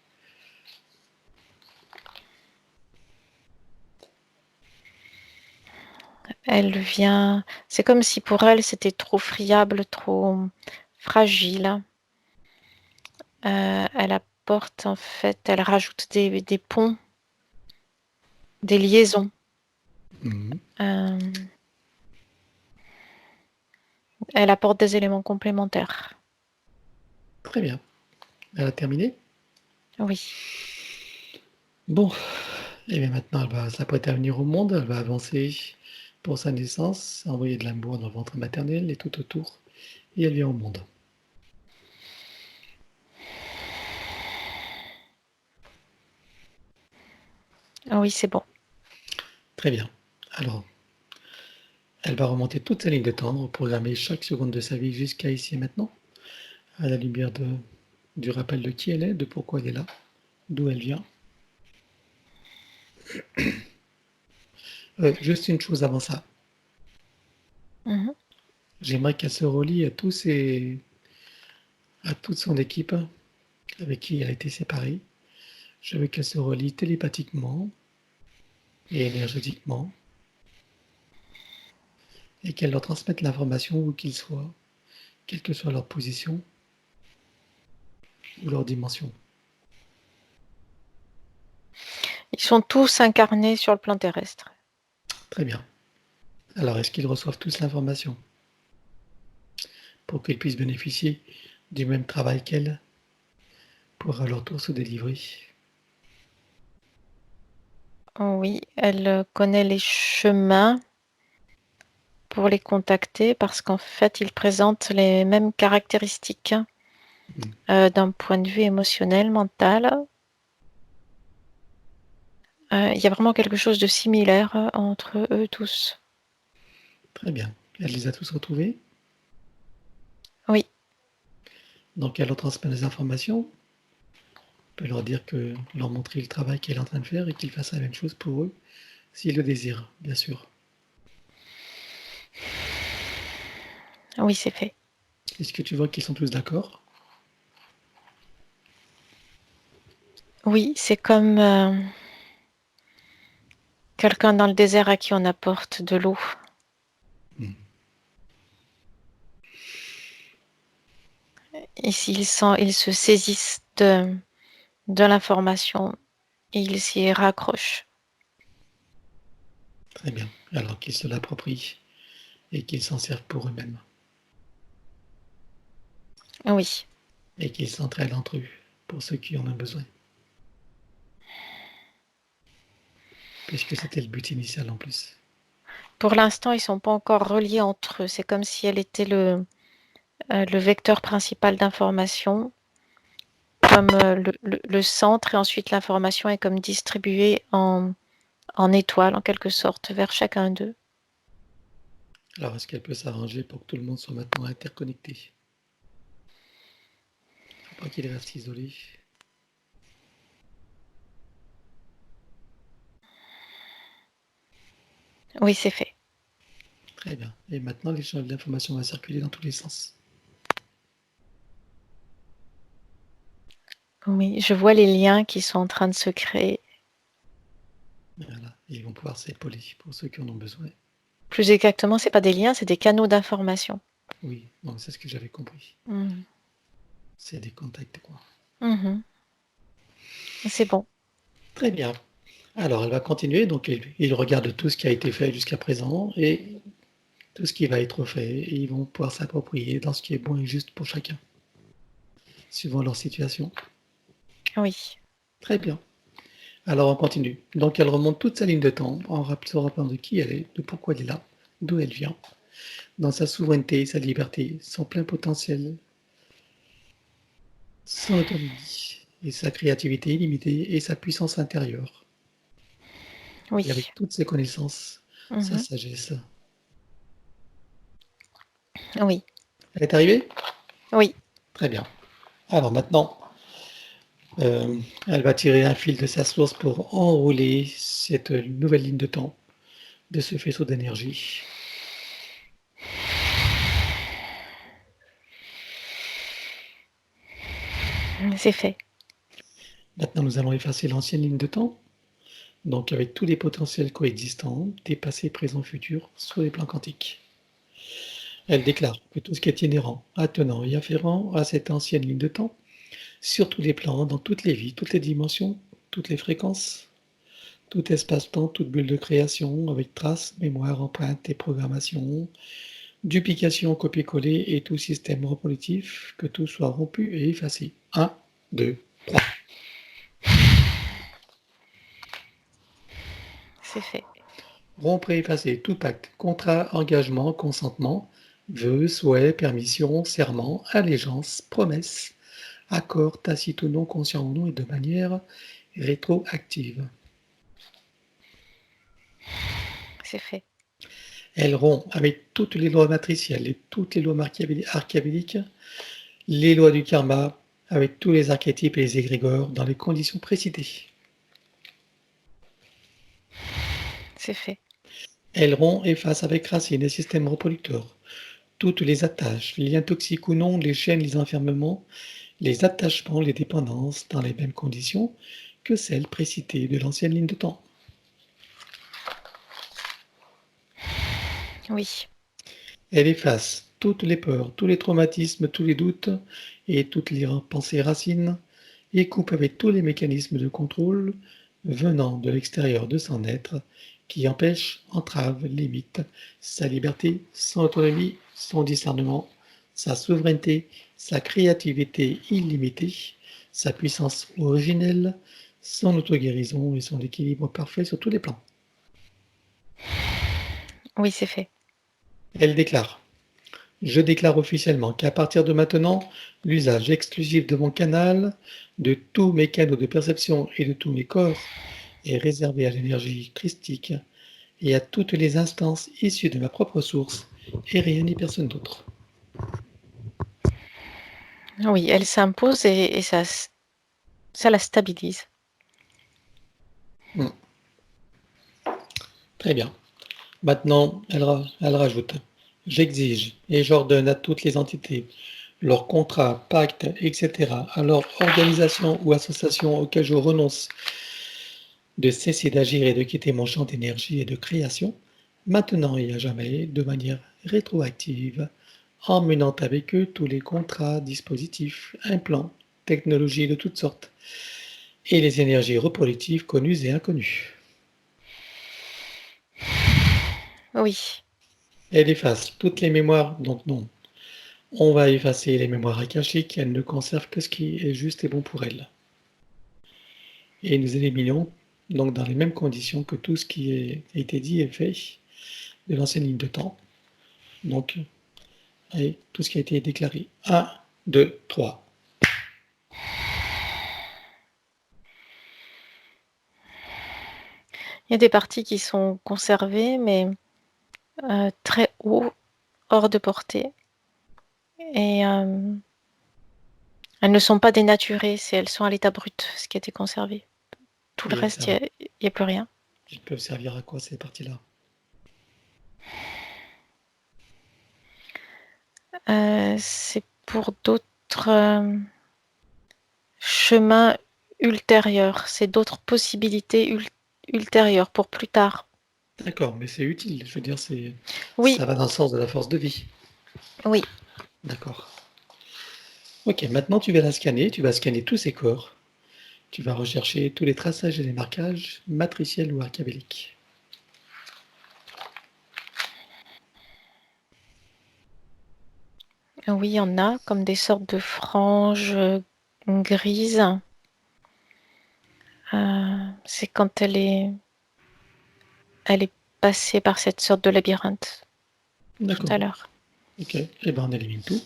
S3: Elle vient, c'est comme si pour elle c'était trop friable, trop fragile. Elle apporte en fait, elle rajoute des ponts, des liaisons.
S4: Mhm.
S3: Elle apporte des éléments complémentaires.
S4: Très bien. Elle a terminé?
S3: Oui.
S4: Bon, et bien maintenant, elle va s'apprêter à venir au monde, elle va avancer pour sa naissance, envoyer de l'amour dans le ventre maternel et tout autour, et elle vient au monde.
S3: Oui, c'est bon.
S4: Très bien. Alors, elle va remonter toute sa ligne de temps, reprogrammer chaque seconde de sa vie jusqu'à ici et maintenant, à la lumière du rappel de qui elle est, de pourquoi elle est là, d'où elle vient. Juste une chose avant ça.
S3: Mhm.
S4: J'aimerais qu'elle se relie à à toute son équipe avec qui elle a été séparée. Je veux qu'elle se relie télépathiquement et énergétiquement et qu'elle leur transmette l'information où qu'ils soient, quelle que soit leur position ou leur dimension.
S3: Ils sont tous incarnés sur le plan terrestre.
S4: Très bien. Alors, est-ce qu'ils reçoivent tous l'information pour qu'ils puissent bénéficier du même travail qu'elle pour à leur tour se délivrer?
S3: Oui, elle connaît les chemins pour les contacter parce qu'en fait, ils présentent les mêmes caractéristiques d'un point de vue émotionnel, mental. Il y a vraiment quelque chose de similaire entre eux tous.
S4: Très bien. Elle les a tous retrouvés.
S3: Oui,
S4: Donc, elle leur transmet les informations. On peut leur dire leur montrer le travail qu'elle est en train de faire et qu'ils fassent la même chose pour eux, s'ils le désirent, bien sûr.
S3: oui, c'est fait.
S4: Est-ce que tu vois qu'ils sont tous d'accord?
S3: Oui, c'est comme quelqu'un dans le désert à qui on apporte de l'eau. Et s'ils ils se saisissent de l'information et ils s'y raccrochent.
S4: Très bien. Alors qu'ils se l'approprient et qu'ils s'en servent pour eux-mêmes.
S3: Oui,
S4: Et qu'ils s'entraident entre eux pour ceux qui en ont besoin. Puisque c'était le but initial en plus.
S3: pour l'instant, ils ne sont pas encore reliés entre eux. C'est comme si elle était le vecteur principal d'information, comme le centre, et ensuite l'information est comme distribuée en étoiles, en quelque sorte, vers chacun d'eux.
S4: Alors est-ce qu'elle peut s'arranger pour que tout le monde soit maintenant interconnecté? Il ne faut pas qu'il reste isolé.
S3: Oui, c'est fait.
S4: Très bien. Et maintenant, l'échange d'informations va circuler dans tous les sens.
S3: Oui, je vois les liens qui sont en train de se créer.
S4: Voilà. Et ils vont pouvoir s'épauler pour ceux qui en ont besoin.
S3: Plus exactement, ce n'est pas des liens, c'est des canaux d'information.
S4: Oui, non, c'est ce que j'avais compris.
S3: Mhm.
S4: C'est des contacts, quoi.
S3: Mhm. C'est bon.
S4: Très bien. Alors, elle va continuer. Donc, il regarde tout ce qui a été fait jusqu'à présent et tout ce qui va être fait. Et ils vont pouvoir s'approprier dans ce qui est bon et juste pour chacun, suivant leur situation.
S3: Oui.
S4: Très bien. Alors, on continue. Donc, elle remonte toute sa ligne de temps en se rappelant de qui elle est, de pourquoi elle est là, d'où elle vient, dans sa souveraineté, sa liberté, son plein potentiel, son autonomie et sa créativité illimitée et sa puissance intérieure.
S3: Oui.
S4: Et avec toutes ses connaissances, sa
S3: Mhm.
S4: sagesse.
S3: Oui.
S4: Elle est arrivée?
S3: Oui.
S4: Très bien. Alors maintenant, elle va tirer un fil de sa source pour enrouler cette nouvelle ligne de temps de ce faisceau d'énergie.
S3: C'est fait.
S4: Maintenant, nous allons effacer l'ancienne ligne de temps, donc avec tous les potentiels coexistants, des passés, présents, futurs, sur les plans quantiques. Elle déclare que tout ce qui est inhérent, attenant et afférent à cette ancienne ligne de temps, sur tous les plans, dans toutes les vies, toutes les dimensions, toutes les fréquences, tout espace-temps, toute bulle de création, avec traces, mémoire, empreintes et programmation, duplication, copier-coller et tout système reproductif, que tout soit rompu et effacé. 1,
S1: 2, 3.
S3: C'est fait.
S1: Rompre et effacer tout pacte, contrat, engagement, consentement, vœux, souhaits, permission, serment, allégeance, promesse, accord, tacite ou non, conscient ou non, et de manière rétroactive.
S3: C'est fait.
S1: Elle rompt avec toutes les lois matricielles et toutes les lois archéologiques, les lois du karma, avec tous les archétypes et les égrégores dans les conditions précitées.
S3: C'est fait.
S1: Elle rompt, efface avec racine et système reproducteur toutes les attaches, les liens toxiques ou non, les chaînes, les enfermements, les attachements, les dépendances dans les mêmes conditions que celles précitées de l'ancienne ligne de temps.
S3: Oui.
S1: Elle efface toutes les peurs, tous les traumatismes, tous les doutes et toutes les pensées racines et coupe avec tous les mécanismes de contrôle venant de l'extérieur de son être qui empêchent, entravent, limitent sa liberté, son autonomie, son discernement, sa souveraineté, sa créativité illimitée, sa puissance originelle, son auto-guérison et son équilibre parfait sur tous les plans.
S3: Oui, c'est fait.
S1: Elle déclare: je déclare officiellement qu'à partir de maintenant, l'usage exclusif de mon canal, de tous mes canaux de perception et de tous mes corps est réservé à l'énergie christique et à toutes les instances issues de ma propre source et rien ni personne d'autre.
S3: Oui, elle s'impose et ça la stabilise.
S1: Très bien. Maintenant, elle rajoute: j'exige et j'ordonne à toutes les entités, leurs contrats, pactes, etc., à leur organisation ou association auxquelles je renonce, de cesser d'agir et de quitter mon champ d'énergie et de création, maintenant et à jamais, de manière rétroactive, emmenant avec eux tous les contrats, dispositifs, implants, technologies de toutes sortes, et les énergies reproductives connues et inconnues.
S3: Oui.
S1: Elle efface toutes les mémoires, donc non. On va effacer les mémoires akashiques, elles ne conservent que ce qui est juste et bon pour elles. Et nous éliminons donc dans les mêmes conditions que tout ce qui a été dit et fait de l'ancienne ligne de temps. Donc, et tout ce qui a été déclaré. 1, 2, 3.
S3: Il y a des parties qui sont conservées, mais très haut, hors de portée. Et elles ne sont pas dénaturées, elles sont à l'état brut, ce qui a été conservé. Tout le
S1: Et
S3: reste, il n'y a plus rien.
S1: ils peuvent servir à quoi ces parties-là?
S3: C'est pour d'autres chemins ultérieurs, c'est d'autres possibilités ultérieures pour plus tard.
S1: D'accord, mais c'est utile. Je veux dire,
S3: Oui,
S1: ça va dans le sens de la force de vie.
S3: oui,
S1: D'accord. Ok, maintenant tu vas la scanner. Tu vas scanner tous ces corps. Tu vas rechercher tous les traçages et les marquages matriciels ou archabéliques.
S3: oui, il y en a comme des sortes de franges grises. C'est quand elle est passée par cette sorte de labyrinthe tout
S1: D'accord.
S3: à l'heure.
S1: Ok, et ben on élimine tout.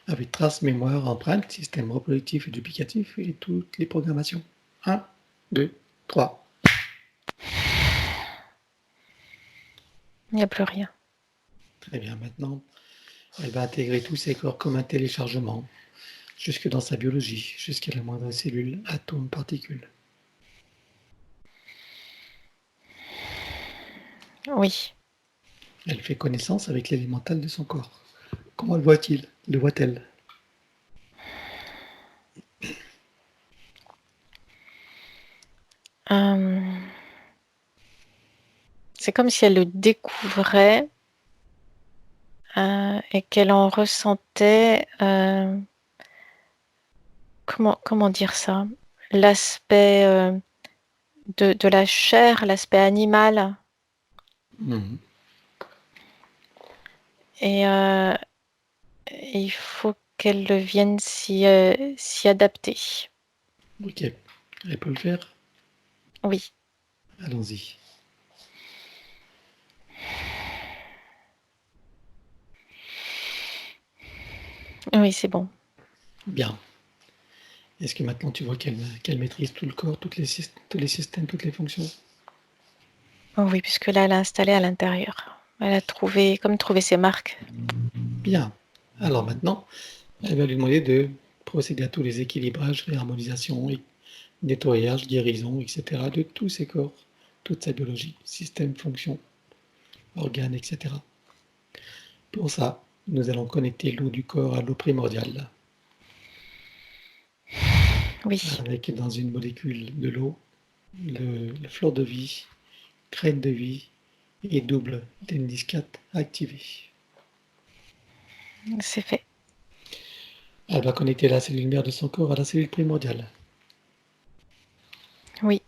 S1: Avec traces, mémoire, empreinte, système reproductif et duplicatif et toutes les programmations. 1, 2, 3.
S3: Il n'y a plus rien.
S1: Très bien, maintenant, elle va intégrer tous ces corps comme un téléchargement, jusque dans sa biologie, jusqu'à la moindre cellule, atome, particule.
S3: Oui.
S1: Elle fait connaissance avec l'élémental de son corps. Comment le voit-il? Le voit-elle?
S3: C'est comme si elle le découvrait et qu'elle en ressentait, comment dire ça? L'aspect de la chair, l'aspect animal.
S1: Mhm.
S3: Et il faut qu'elle vienne s'y adapter.
S4: Ok. Elle peut le faire?
S3: Oui,
S4: Allons-y.
S3: oui, c'est bon.
S4: Bien. Est-ce que maintenant tu vois qu'elle maîtrise tout le corps, tous les systèmes, toutes les fonctions?
S3: Oh oui, puisque là, elle a installé à l'intérieur. Elle a trouvé ses marques.
S4: Bien. Alors maintenant, elle va lui demander de procéder à tous les équilibrages, réharmonisation, nettoyage, guérison, etc. de tous ses corps, toute sa biologie, système, fonction, organes, etc. Pour ça, nous allons connecter l'eau du corps à l'eau primordiale,
S3: Oui,
S4: avec dans une molécule de l'eau, le fleur de vie, graine de vie et double d'Indiscat activé.
S3: c'est fait.
S4: Elle va connecter la cellule mère de son corps à la cellule primordiale.
S3: Oui,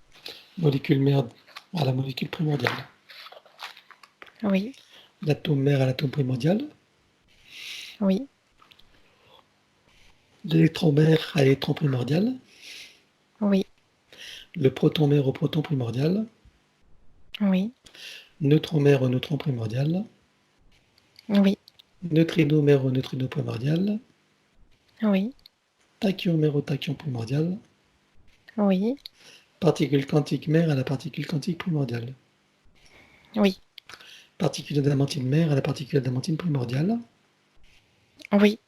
S4: Molécule mère à la molécule primordiale.
S3: oui,
S4: L'atome mère à l'atome primordial.
S3: oui,
S4: L'électron mère à l'électron primordial.
S3: oui,
S4: Le proton mère au proton primordial.
S3: oui,
S4: Neutron mère au neutron primordial.
S3: oui,
S4: Neutrino mère au neutrino primordial.
S3: oui,
S4: Tachyon mère au tachyon primordial.
S3: oui,
S4: Particule quantique mère à la particule quantique primordiale.
S3: oui,
S4: Particule adamantine mère à la particule adamantine primordiale.
S3: oui,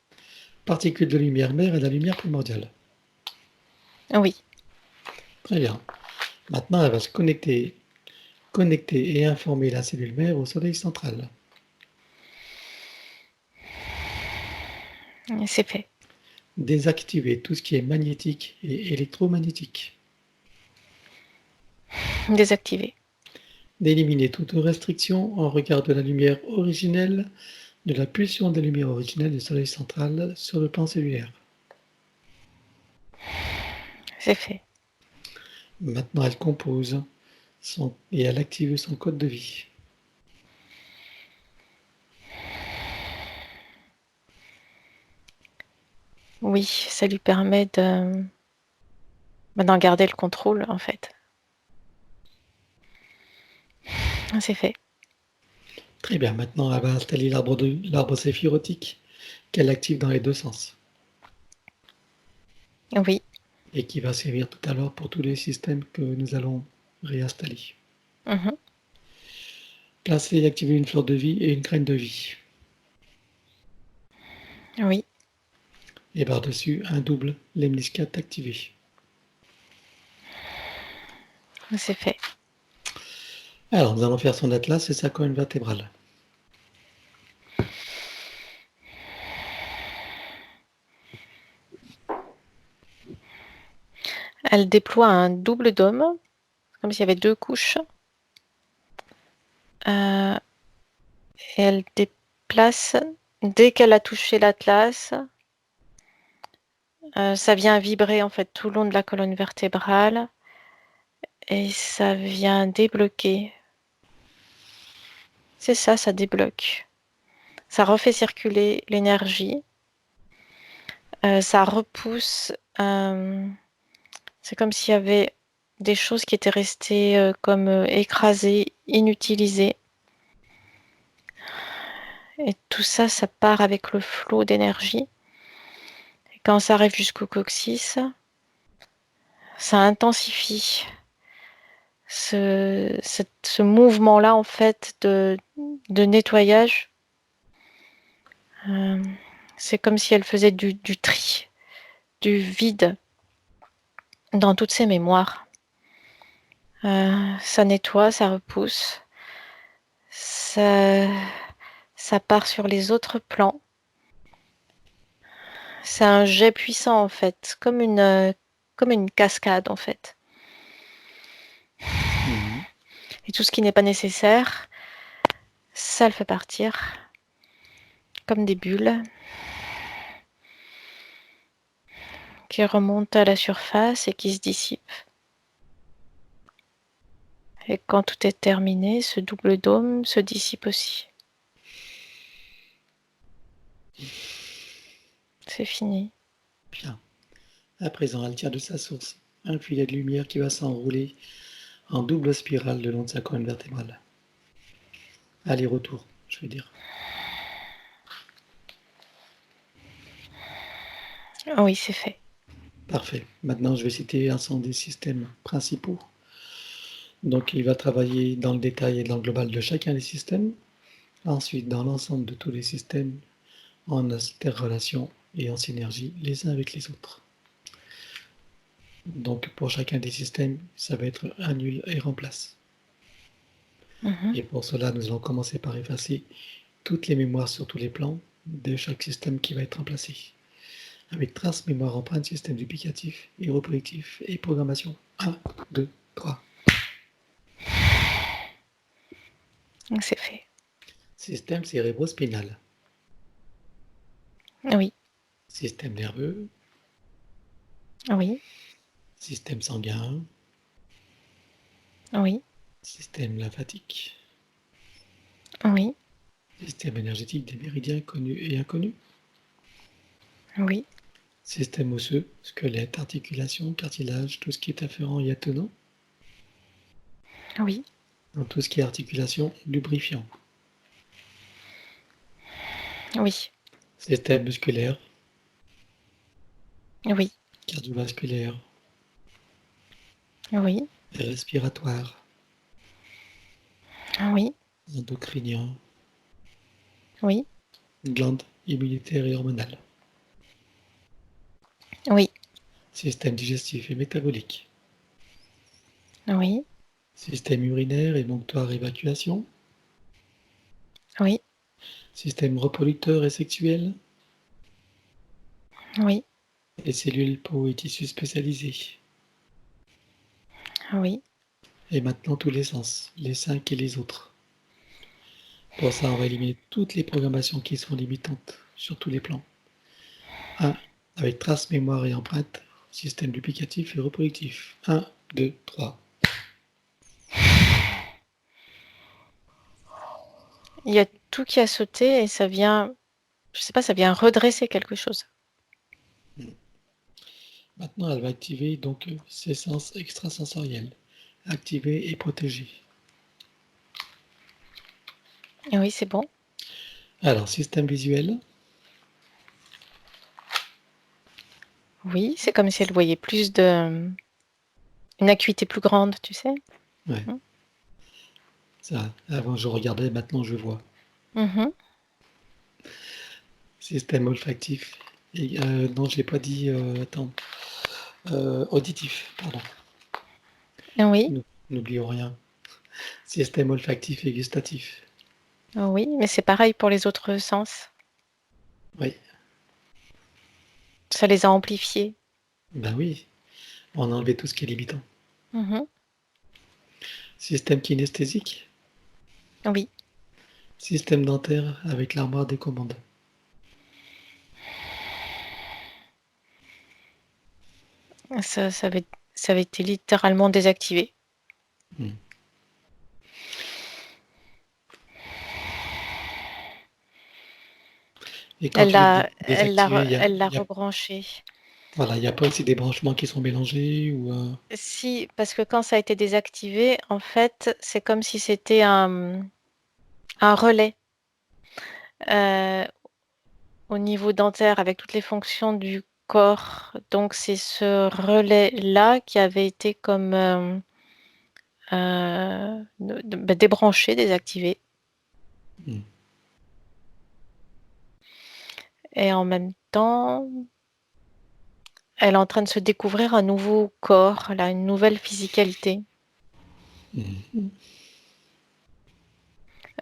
S4: Particule de lumière mère à la lumière primordiale.
S3: oui.
S4: Très bien. Maintenant, elle va se connecter et informer la cellule mère au soleil central.
S3: C'est fait.
S4: Désactiver tout ce qui est magnétique et électromagnétique.
S3: Désactivé.
S4: D'éliminer toute restriction en regard de la lumière originelle, de la pulsion de la lumière originelle du soleil central sur le plan cellulaire.
S3: C'est fait.
S4: Maintenant, elle compose et elle active son code de vie.
S3: Oui, ça lui permet d'en garder le contrôle, en fait. C'est fait.
S4: Très bien, maintenant elle va installer l'arbre séphirotique qu'elle active dans les deux sens
S3: Oui,
S4: et qui va servir tout à l'heure pour tous les systèmes que nous allons réinstaller.
S3: mhm,
S4: Placer et activer une fleur de vie et une graine de vie.
S3: oui,
S4: Et par-dessus, un double lemniscat activé.
S3: c'est fait.
S4: Alors, nous allons faire son atlas et sa colonne vertébrale.
S3: Elle déploie un double dôme, comme s'il y avait deux couches. Et elle déplace, dès qu'elle a touché l'atlas, ça vient vibrer en fait tout le long de la colonne vertébrale et ça vient débloquer. C'est ça, ça débloque. Ça refait circuler l'énergie. Ça repousse. C'est comme s'il y avait des choses qui étaient restées comme écrasées, inutilisées. Et tout ça, ça part avec le flot d'énergie. Et quand ça arrive jusqu'au coccyx, ça intensifie ce mouvement-là, en fait, de nettoyage. C'est comme si elle faisait du tri, du vide dans toutes ses mémoires. Ça nettoie, ça repousse, ça, ça part sur les autres plans. C'est un jet puissant en fait, comme une cascade en fait. Et tout ce qui n'est pas nécessaire, ça le fait partir comme des bulles qui remontent à la surface et qui se dissipent. Et quand tout est terminé, ce double dôme se dissipe aussi. C'est fini.
S4: Bien. À présent, elle tire de sa source un filet de lumière qui va s'enrouler en double spirale le long de sa colonne vertébrale. Aller-retour, je veux dire.
S3: Oui, c'est fait.
S4: Parfait. Maintenant, je vais citer un des systèmes principaux. Donc, il va travailler dans le détail et dans le global de chacun des systèmes. Ensuite, dans l'ensemble de tous les systèmes, en interrelation et en synergie les uns avec les autres. Donc, pour chacun des systèmes, ça va être annule et remplace. Et pour cela, nous allons commencer par effacer toutes les mémoires sur tous les plans de chaque système qui va être remplacé. Avec trace, mémoire, empreinte, système duplicatif et reproductif et programmation. 1, 2, 3.
S3: C'est fait.
S4: Système cérébrospinal.
S3: Oui,
S4: Système nerveux.
S3: oui,
S4: Système sanguin.
S3: oui,
S4: Système lymphatique.
S3: oui,
S4: Système énergétique des méridiens connus et inconnus.
S3: oui,
S4: Système osseux, squelette, articulation, cartilage, tout ce qui est afférent et attenant.
S3: oui,
S4: Dans tout ce qui est articulation, lubrifiant.
S3: oui,
S4: Système musculaire,
S3: oui,
S4: cardiovasculaire,
S3: oui,
S4: respiratoire,
S3: oui,
S4: endocrinien,
S3: oui,
S4: glande immunitaire et hormonale.
S3: oui,
S4: Système digestif et métabolique.
S3: oui,
S4: Système urinaire, émonctoire, évacuation.
S3: oui,
S4: Système reproducteur et sexuel.
S3: oui,
S4: Et cellules, peau et tissus spécialisés.
S3: oui,
S4: Et maintenant tous les sens, les 5 et les autres. Pour ça, on va éliminer toutes les programmations qui sont limitantes sur tous les plans. 1. Avec trace, mémoire et empreinte, système duplicatif et reproductif. 1, 2, 3.
S3: Il y a tout qui a sauté et ça vient, je sais pas, ça vient redresser quelque chose.
S4: Maintenant, elle va activer donc ses sens extrasensoriels. Activer et protéger.
S3: Et oui, c'est bon.
S4: Alors, système visuel.
S3: Oui, c'est comme si elle voyait plus de... une acuité plus grande, tu sais.
S4: Ouais. Ça, avant je regardais, maintenant je vois.
S3: Mhm.
S4: Système olfactif. Et, non, je l'ai pas dit. Attends. Auditif, pardon.
S3: Oui,
S4: N'oublions rien. Système olfactif et gustatif.
S3: oui, mais c'est pareil pour les autres sens.
S4: Oui.
S3: Ça les a amplifiés.
S4: Ben oui. On a enlevé tout ce qui est limitant.
S3: Mhm.
S4: Système kinesthésique.
S3: Oui,
S4: Système dentaire avec l'armoire des commandes.
S3: ça avait été littéralement désactivé.
S4: Et quand tu dis désactiver,
S3: Elle l'a rebranché.
S4: voilà, il n'y a pas aussi des branchements qui sont mélangés ou
S3: Si, parce que quand ça a été désactivé, en fait, c'est comme si c'était un relais au niveau dentaire avec toutes les fonctions du corps. Donc, c'est ce relais-là qui avait été comme débranché, désactivé. Et en même temps, elle est en train de se découvrir un nouveau corps, là, une nouvelle physicalité.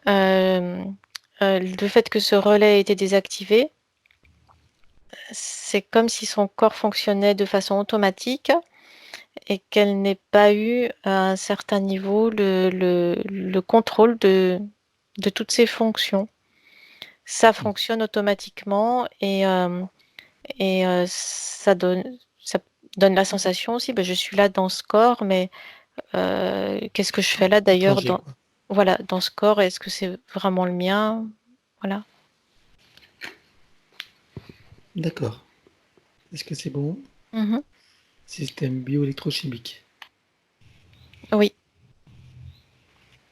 S3: Le fait que ce relais ait été désactivé, c'est comme si son corps fonctionnait de façon automatique et qu'elle n'ait pas eu à un certain niveau le contrôle de toutes ses fonctions. Ça fonctionne automatiquement et ça donne la sensation aussi, je suis là dans ce corps, mais qu'est-ce que je fais là d'ailleurs dans ce corps? Est-ce que c'est vraiment le mien? Voilà.
S4: D'accord. Est-ce que c'est bon?
S3: Mhm.
S4: Système bioélectrochimique.
S3: Oui,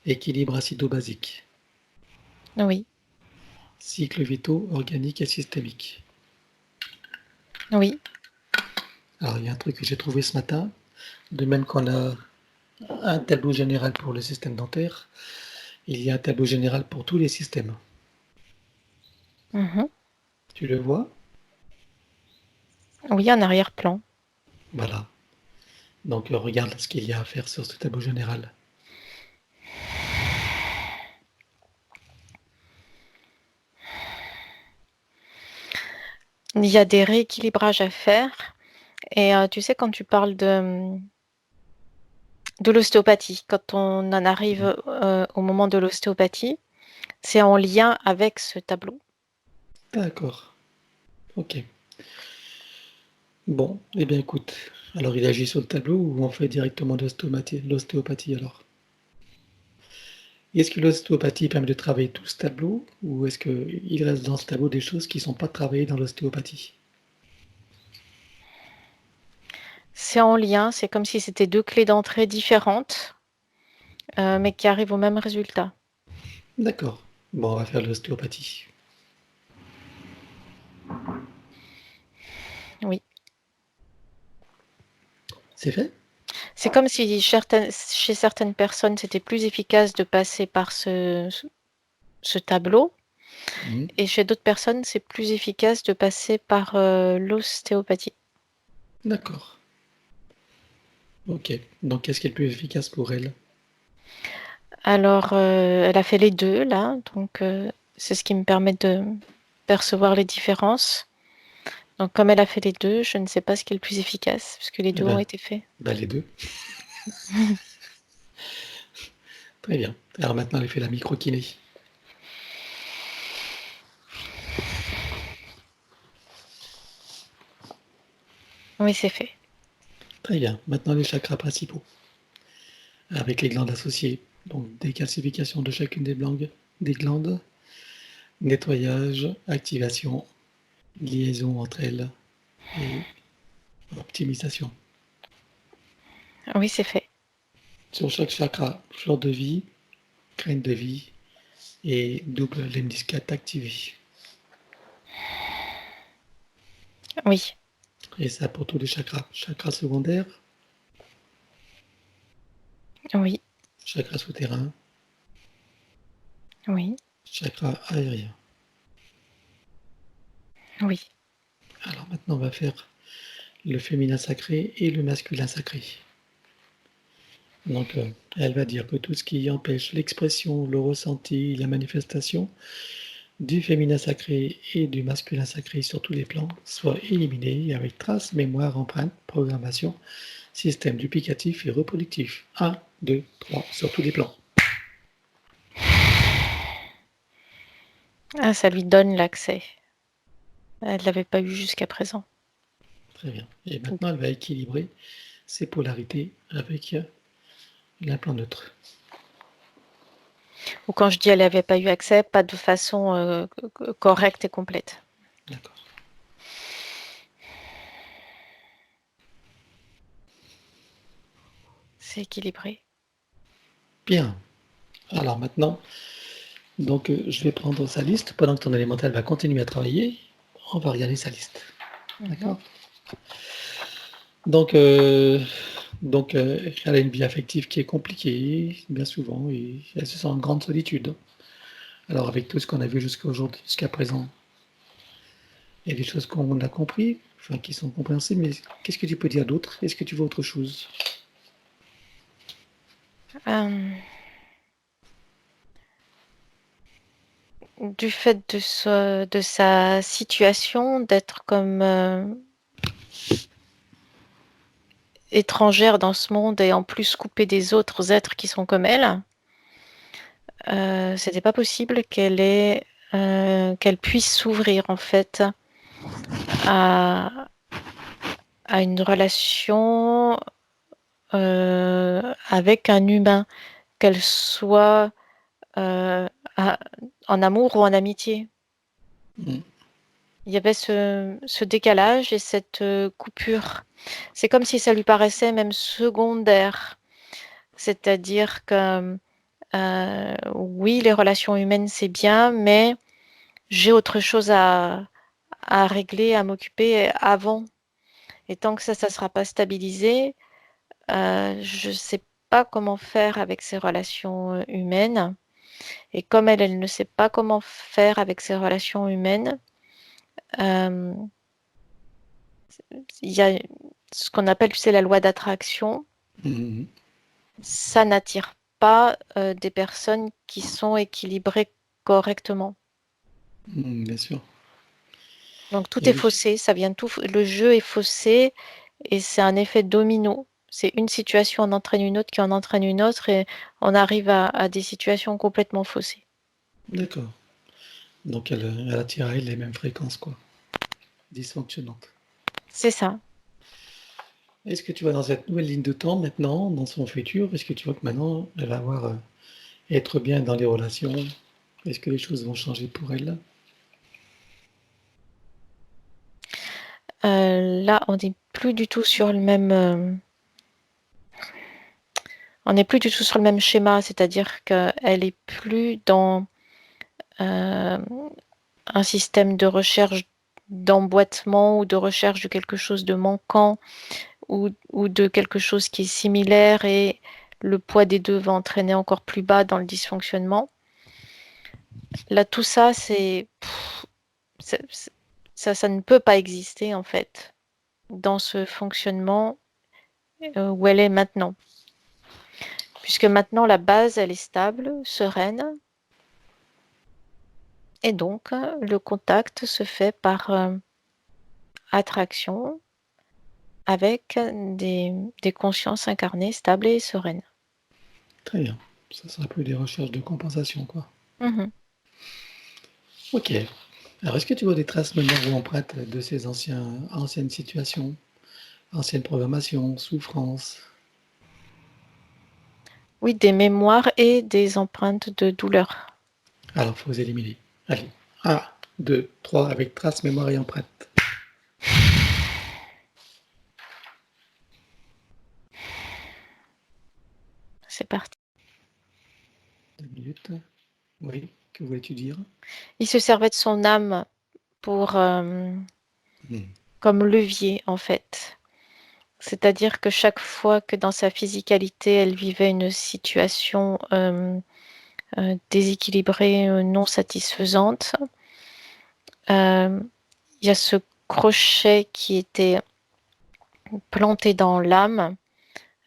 S4: Équilibre acido-basique.
S3: oui,
S4: Cycles vitaux organiques et systémiques.
S3: oui.
S4: Alors, il y a un truc que j'ai trouvé ce matin. De même qu'on a un tableau général pour le système dentaire, il y a un tableau général pour tous les systèmes.
S3: Mhm.
S4: Tu le vois?
S3: Oui, en arrière-plan.
S4: Voilà. Donc, regarde ce qu'il y a à faire sur ce tableau général.
S3: Il y a des rééquilibrages à faire. Et tu sais, quand tu parles de l'ostéopathie, quand on en arrive au moment de l'ostéopathie, c'est en lien avec ce tableau.
S4: D'accord. Ok. Bon, eh bien écoute, alors il agit sur le tableau ou on fait directement de l'ostéopathie alors? Est-ce que l'ostéopathie permet de travailler tout ce tableau ou est-ce qu'il reste dans ce tableau des choses qui ne sont pas travaillées dans l'ostéopathie?
S3: C'est en lien, c'est comme si c'était deux clés d'entrée différentes, mais qui arrivent au même résultat.
S4: D'accord. Bon, on va faire l'ostéopathie.
S3: Oui.
S4: C'est fait?
S3: C'est comme si chez certaines personnes, c'était plus efficace de passer par ce tableau,
S4: Mhm.
S3: et chez d'autres personnes, c'est plus efficace de passer par l'ostéopathie.
S4: D'accord. Ok. Donc qu'est-ce qui est le plus efficace pour elle?
S3: Alors, elle a fait les deux, là, donc c'est ce qui me permet de percevoir les différences. Donc, comme elle a fait les deux, je ne sais pas ce qui est le plus efficace, puisque les
S4: Eh
S3: deux ont
S4: ben,
S3: été faits.
S4: les deux. Très bien. Alors maintenant, elle fait la microkiné.
S3: Oui, c'est fait.
S4: Très bien. Maintenant, les chakras principaux. Avec les glandes associées. Donc, décalcification de chacune des glandes, nettoyage, activation, liaison entre elles et optimisation.
S3: Oui, c'est fait.
S4: Sur chaque chakra, fleur de vie, graine de vie et double lemniscate activé.
S3: Oui,
S4: Et ça pour tous les chakras. Chakra secondaire,
S3: oui,
S4: chakra souterrain,
S3: oui,
S4: chakra aérien.
S3: oui.
S4: Alors maintenant, on va faire le féminin sacré et le masculin sacré. Donc, elle va dire que tout ce qui empêche l'expression, le ressenti, la manifestation du féminin sacré et du masculin sacré sur tous les plans soit éliminé avec trace, mémoire, empreinte, programmation, système duplicatif et reproductif. 1, 2, 3, sur tous les plans.
S3: Ah, ça lui donne l'accès. Elle ne l'avait pas eu jusqu'à présent.
S4: Très bien. Et maintenant, elle va équilibrer ses polarités avec l'implant neutre.
S3: Ou quand je dis elle n'avait pas eu accès, pas de façon correcte et complète.
S4: D'accord.
S3: C'est équilibré.
S4: Bien. Alors maintenant, donc je vais prendre sa liste. Pendant que ton élémental va continuer à travailler, on va regarder sa liste. D'accord. Donc, elle a une vie affective qui est compliquée, bien souvent, et elle se sent en grande solitude. Alors, avec tout ce qu'on a vu jusqu'à présent, il y a des choses qu'on a compris, enfin, qui sont compréhensibles, mais qu'est-ce que tu peux dire d'autre? Est-ce que tu vois autre chose?
S3: Euh, du fait de sa situation, d'être comme étrangère dans ce monde et en plus coupée des autres êtres qui sont comme elle, c'était pas possible qu'elle puisse s'ouvrir en fait à, à une relation avec un humain, qu'elle soit euh, à- en amour ou en amitié.
S4: Mm.
S3: Il y avait ce décalage et cette coupure. C'est comme si ça lui paraissait même secondaire. C'est-à-dire que oui, les relations humaines, c'est bien, mais j'ai autre chose à régler, à m'occuper avant. Et tant que ça ne sera pas stabilisé, je ne sais pas comment faire avec ces relations humaines. Et comme elle ne sait pas comment faire avec ces relations humaines, euh, il y a ce qu'on appelle, tu sais, la loi d'attraction.
S4: Mhm.
S3: Ça n'attire pas des personnes qui sont équilibrées correctement.
S4: Bien sûr.
S3: Donc tout
S4: Et
S3: est
S4: oui.
S3: faussé, ça vient tout, le jeu est faussé et c'est un effet domino. C'est une situation en entraîne une autre qui en entraîne une autre et on arrive à des situations complètement faussées.
S4: D'accord. Donc elle attire à elle les mêmes fréquences, quoi. Dysfonctionnantes.
S3: C'est ça.
S4: Est-ce que tu vois dans cette nouvelle ligne de temps maintenant, dans son futur, est-ce que tu vois que maintenant elle va avoir être bien dans les relations? Est-ce que les choses vont changer pour elle?
S3: Là, on n'est plus du tout sur le même. On n'est plus du tout sur le même schéma, c'est-à-dire qu'elle est plus dans euh, un système de recherche d'emboîtement ou de recherche de quelque chose de manquant ou de quelque chose qui est similaire et le poids des deux va entraîner encore plus bas dans le dysfonctionnement. Là, tout ça, ça ne peut pas exister en fait dans ce fonctionnement où elle est maintenant. Puisque maintenant, la base, elle est stable, sereine, et donc le contact se fait par attraction avec des consciences incarnées, stables et sereines.
S4: Très bien. Ça sera plus des recherches de compensation, quoi.
S3: Mhm.
S4: Ok. Alors, est-ce que tu vois des traces mémoire ou empreintes de ces anciennes situations, anciennes programmations, souffrances?
S3: Oui, des mémoires et des empreintes de douleur.
S4: Alors, il faut les éliminer. Allez. 1, 2, 3, avec traces, mémoire et empreintes.
S3: C'est parti.
S4: 2 minutes. Oui, que voulais-tu dire?
S3: Il se servait de son âme pour,
S4: Hmm.
S3: comme levier, en fait. C'est-à-dire que chaque fois que dans sa physicalité, elle vivait une situation déséquilibrée, non satisfaisante, il y a ce crochet qui était planté dans l'âme.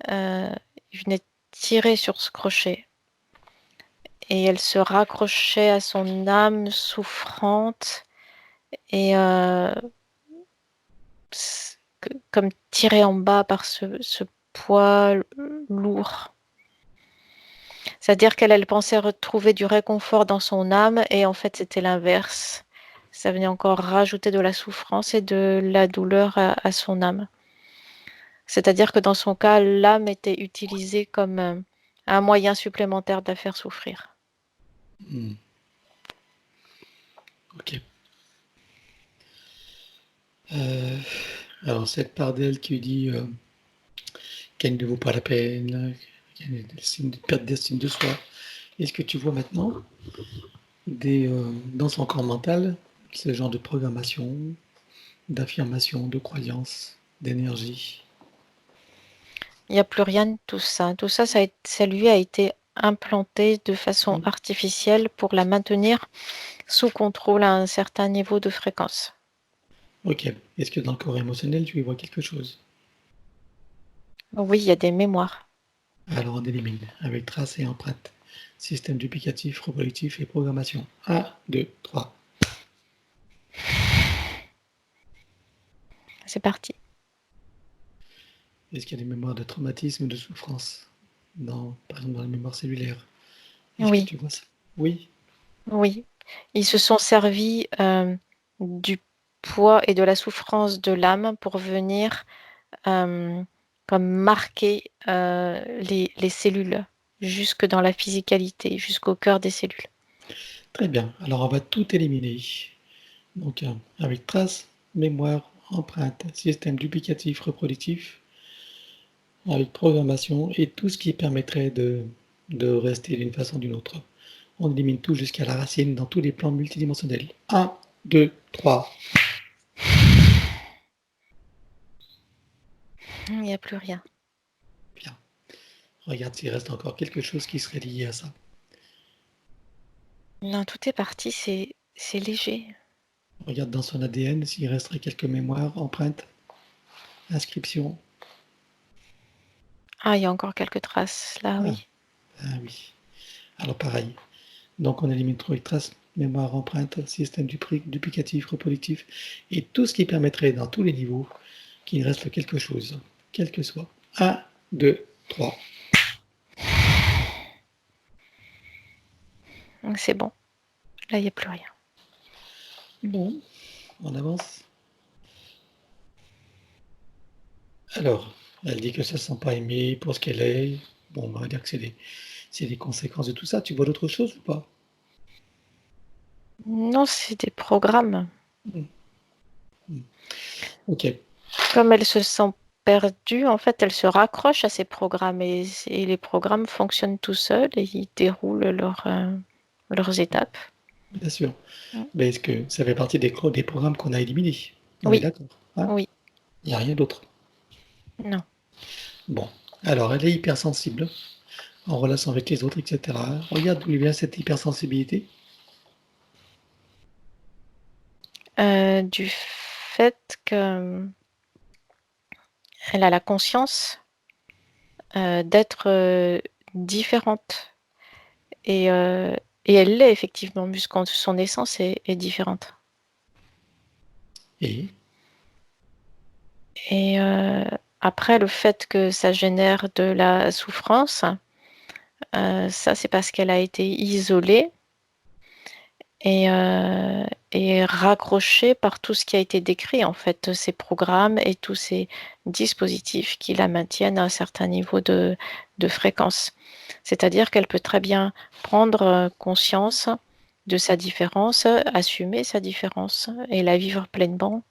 S3: Il venait tirer sur ce crochet. Et elle se raccrochait à son âme souffrante et comme tirée en bas par ce poids lourd. C'est-à-dire qu'elle pensait retrouver du réconfort dans son âme et en fait c'était l'inverse. Ça venait encore rajouter de la souffrance et de la douleur à son âme. C'est-à-dire que dans son cas, l'âme était utilisée comme un moyen supplémentaire de la faire souffrir.
S4: Hmm. Ok. Alors, cette part d'elle qui dit qu'elle ne vaut pas la peine, qu'elle est une perte d'estime de soi, est-ce que tu vois maintenant dans son corps mental ce genre de programmation, d'affirmation, de croyance, d'énergie?
S3: Il n'y a plus rien de tout ça. Tout ça, ça lui a été implanté de façon
S4: Hmm.
S3: artificielle pour la maintenir sous contrôle à un certain niveau de fréquence.
S4: Ok. Est-ce que dans le corps émotionnel, tu y vois quelque chose?
S3: Oui, il y a des mémoires.
S4: Alors on élimine avec traces et empreintes. Système duplicatif, reproductif et programmation. 1, 2, 3.
S3: C'est parti.
S4: Est-ce qu'il y a des mémoires de traumatisme, de souffrance par exemple dans la mémoire cellulaire? Est-ce que
S3: Oui,
S4: tu vois ça? Oui.
S3: oui. Ils se sont servis du poids et de la souffrance de l'âme pour venir euh, comme marquer les cellules jusque dans la physicalité, jusqu'au cœur des cellules.
S4: Très bien. Alors on va tout éliminer. Donc, avec trace, mémoire, empreinte, système duplicatif, reproductif, avec programmation et tout ce qui permettrait de rester d'une façon ou d'une autre. On élimine tout jusqu'à la racine dans tous les plans multidimensionnels. 1, 2, 3.
S3: Il n'y a plus rien.
S4: Bien. Regarde s'il reste encore quelque chose qui serait lié à ça.
S3: Non, tout est parti, c'est léger.
S4: Regarde dans son ADN s'il resterait quelques mémoires, empreintes, inscriptions.
S3: Ah, il y a encore quelques traces, là, oui.
S4: Ah oui. Alors pareil. Donc on élimine trop les traces, mémoire, empreinte, système duplicatif, reproductif, et tout ce qui permettrait dans tous les niveaux qu'il reste quelque chose, quel que soit. 1, 2, 3.
S3: Donc, c'est bon. Là, il n'y a plus rien.
S4: Bon, on avance. Alors, elle dit que ça ne se sent pas aimée pour ce qu'elle est. Bon, on va dire que c'est des conséquences de tout ça. Tu vois d'autres choses ou pas?
S3: Non, c'est des programmes.
S4: Ok,
S3: Comme elle se sent perdue, en fait, elle se raccroche à ces programmes et les programmes fonctionnent tout seuls et ils déroulent leurs étapes.
S4: bien sûr.
S3: Mm.
S4: Mais est-ce que ça fait partie des programmes qu'on a éliminés? On est
S3: Oui,
S4: d'accord, hein?
S3: oui,
S4: Il n'y a rien d'autre.
S3: non.
S4: Bon, alors elle est hypersensible en relation avec les autres, etc. Regarde d'où vient cette hypersensibilité.
S3: Du fait que elle a la conscience d'être différente et, euh, et elle l'est effectivement, puisque son essence est différente.
S4: Et
S3: Et après, le fait que ça génère de la souffrance, ça c'est parce qu'elle a été isolée et raccrochée par tout ce qui a été décrit, en fait, ces programmes et tous ces dispositifs qui la maintiennent à un certain niveau de fréquence. C'est-à-dire qu'elle peut très bien prendre conscience de sa différence, assumer sa différence et la vivre pleinement.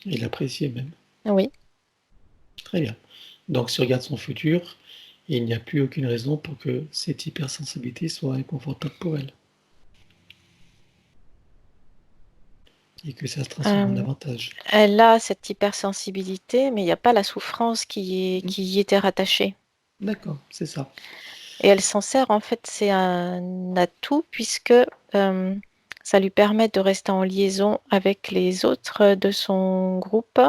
S4: l'apprécier même.
S3: Oui.
S4: Très bien. Donc si on regarde son futur, il n'y a plus aucune raison pour que cette hypersensibilité soit inconfortable pour elle. Et que ça se transforme en avantage.
S3: Elle a cette hypersensibilité, mais il n'y a pas la souffrance qui y était rattachée.
S4: D'accord, c'est ça.
S3: Et elle s'en sert, en fait, c'est un atout puisque ça lui permet de rester en liaison avec les autres de son groupe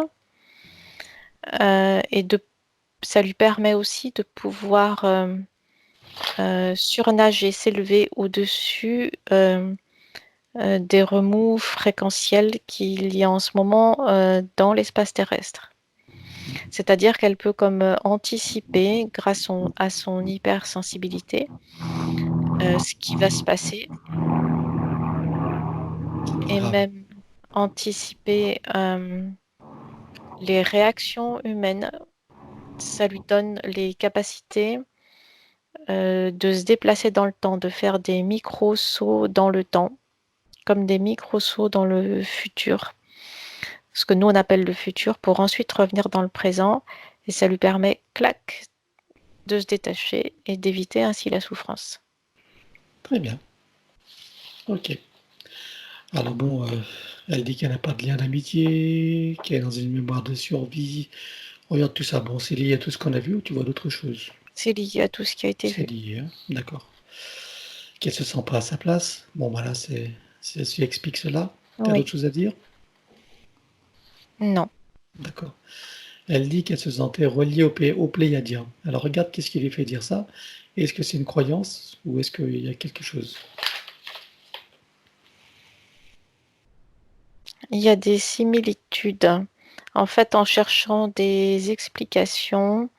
S3: et ça lui permet aussi de pouvoir surnager, s'élever au-dessus des remous fréquentiels qu'il y a en ce moment dans l'espace terrestre. C'est-à-dire qu'elle peut comme anticiper, grâce à son hypersensibilité, ce qui va se passer et
S4: Grave.
S3: même anticiper les réactions humaines. Ça lui donne les capacités de se déplacer dans le temps, de faire des micro-sauts dans le temps, comme des micro-sauts dans le futur. Ce que nous on appelle le futur, pour ensuite revenir dans le présent, et ça lui permet, clac, de se détacher et d'éviter ainsi la souffrance.
S4: Très bien. Ok. Alors bon, elle dit qu'elle n'a pas de lien d'amitié, qu'elle est dans une mémoire de survie. Regarde tout ça. Bon, c'est lié à tout ce qu'on a vu ou tu vois d'autres choses?
S3: C'est lié à tout ce qui a été
S4: C'est
S3: vu.
S4: lié, hein, d'accord. Qu'elle se sent pas à sa place. Bon, voilà, ceci explique cela. Tu as
S3: Oui,
S4: d'autres choses à dire?
S3: non.
S4: D'accord. Elle dit qu'elle se sentait reliée aux Pléiadiens. Alors regarde qu'est-ce qui lui fait dire ça. Est-ce que c'est une croyance ou est-ce qu'il y a quelque chose?
S3: Il y a des similitudes. En fait, en cherchant des explications,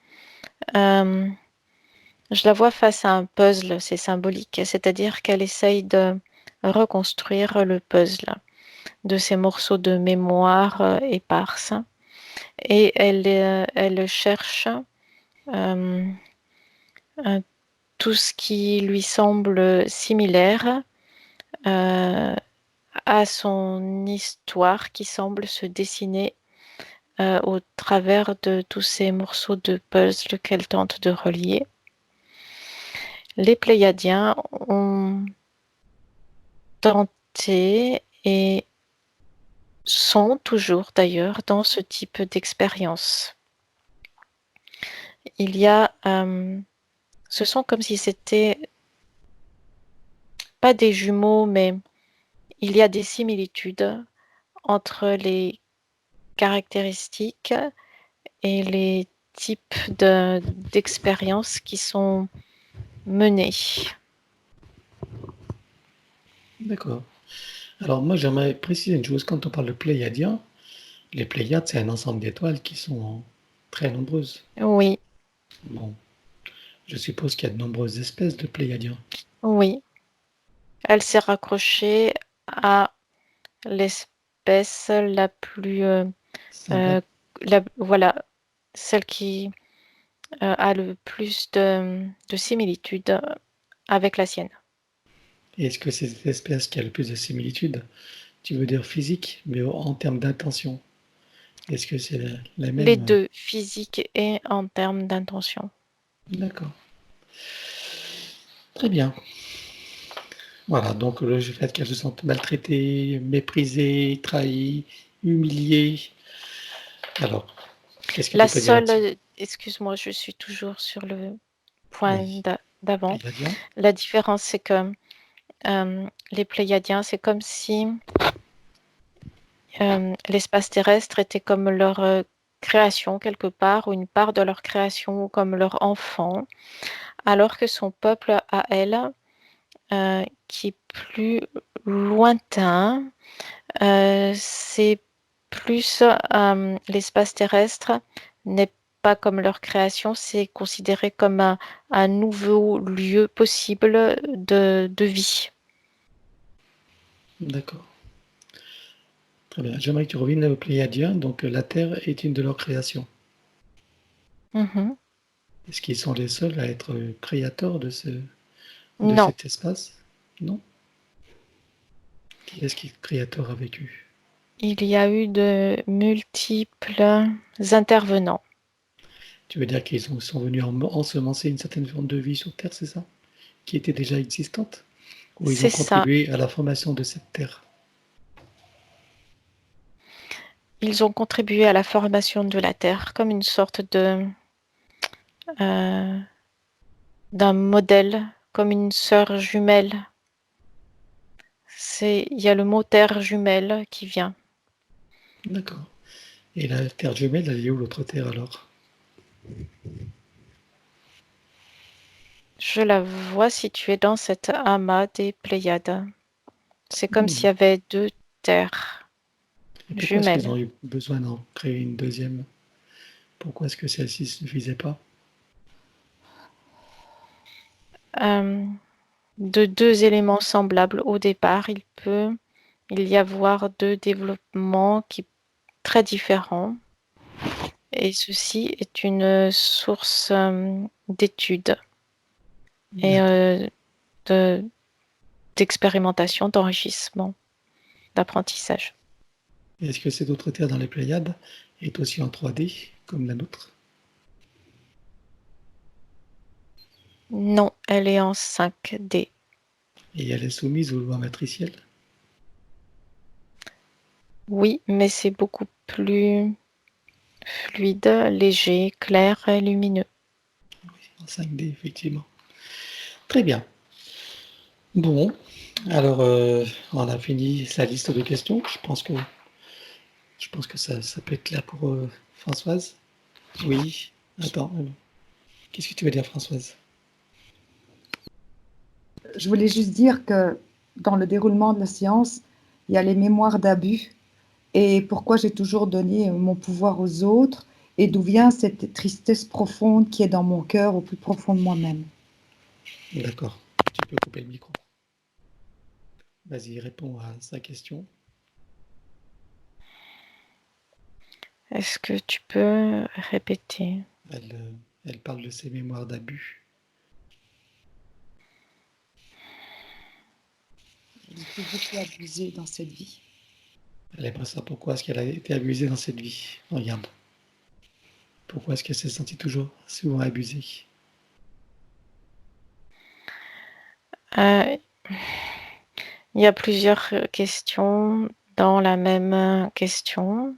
S3: je la vois face à un puzzle, c'est symbolique, c'est-à-dire qu'elle essaye de reconstruire le puzzle de ces morceaux de mémoire éparses. Et elle cherche euh, tout ce qui lui semble similaire a son histoire qui semble se dessiner au travers de tous ces morceaux de puzzle qu'elle tente de relier. Les Pléiadiens ont tenté et sont toujours d'ailleurs dans ce type d'expérience. Ce sont comme si c'était pas des jumeaux, mais il y a des similitudes entre les caractéristiques et les types d'expériences qui sont menées.
S4: D'accord. Alors moi, j'aimerais préciser une chose. Quand on parle de Pléiadiens, les Pléiades, c'est un ensemble d'étoiles qui sont très nombreuses.
S3: Oui,
S4: Bon, je suppose qu'il y a de nombreuses espèces de Pléiadiens.
S3: oui. Elle s'est raccrochée à l'espèce la plus...
S4: Semblable.
S3: voilà, celle qui a le plus de similitudes avec la sienne.
S4: Et est-ce que c'est cette espèce qui a le plus de similitudes, tu veux dire physique, mais en termes d'intention? Est-ce que c'est la
S3: Les
S4: même?
S3: deux, physique et en termes d'intention.
S4: D'accord. Très bien. Voilà, donc le fait qu'elle se sente maltraitée, méprisée, trahie, humiliée. Alors, qu'est-ce que
S3: La
S4: tu peux dire là-dessus?
S3: seule, excuse-moi, je suis toujours sur le point
S4: Oui,
S3: d'avant.
S4: Pléiadien.
S3: La différence, c'est que les Pléiadiens, c'est comme si l'espace terrestre était comme leur création quelque part, ou une part de leur création, ou comme leur enfant, alors que son peuple à elle, qui est plus lointain, c'est plus l'espace terrestre n'est pas comme leur création, c'est considéré comme un nouveau lieu possible de vie.
S4: D'accord. Très bien. J'aimerais que tu reviennes aux Pléiadiens. Donc, la Terre est une de leurs créations.
S3: Mhm.
S4: Est-ce qu'ils sont les seuls à être créateurs de
S3: Non,
S4: cet espace? Non? Qui est-ce qui est créateur avec eux?
S3: il y a eu de multiples intervenants.
S4: Tu veux dire qu'ils sont venus ensemencer une certaine forme de vie sur Terre, c'est ça? Qui était déjà existante? Ou ils ont
S3: C'est ça.
S4: contribué à la formation de cette Terre?
S3: Ils ont contribué à la formation de la Terre comme une sorte euh, d'un modèle, comme une sœur jumelle. Il y a le mot terre jumelle qui vient.
S4: D'accord. Et la Terre jumelle, elle est où l'autre Terre alors?
S3: Je la vois située dans cet amas des Pléiades. C'est comme s'il y
S4: Hmm.
S3: avait deux terres
S4: Et pourquoi est-ce qu'ils
S3: jumelles.
S4: ont eu besoin d'en créer une deuxième? Pourquoi est-ce que celle-ci ne suffisait pas?
S3: Euh, de deux éléments semblables au départ, il peut y avoir deux développements très différents. Et ceci est une source d'études et
S4: D'accord.
S3: d'expérimentation, d'enrichissement, d'apprentissage.
S4: Et est-ce que cette autre Terre dans les Pléiades est aussi en 3D, comme la nôtre?
S3: Non, elle est en 5D.
S4: Et elle est soumise aux lois matricielles?
S3: Oui, mais c'est beaucoup plus fluide, léger, clair et lumineux.
S4: En 5D, effectivement. Très bien. Bon, alors on a fini sa liste de questions. Je pense que ça peut être clair pour Françoise. Oui. Attends. Qu'est-ce que tu veux dire, Françoise?
S2: Je voulais juste dire que dans le déroulement de la séance, il y a les mémoires d'abus et pourquoi j'ai toujours donné mon pouvoir aux autres et d'où vient cette tristesse profonde qui est dans mon cœur au plus profond de moi-même.
S4: D'accord. Tu peux couper le micro. Vas-y, réponds à sa question.
S3: Est-ce que tu peux répéter?
S4: Elle parle de ses mémoires d'abus.
S2: J'ai été beaucoup abusée dans cette vie.
S4: Elle aimerait ça. Pourquoi est-ce qu'elle a été abusée dans cette vie? Regarde. Pourquoi est-ce qu'elle s'est sentie toujours souvent abusée?
S3: Euh, il y a plusieurs questions dans la même question.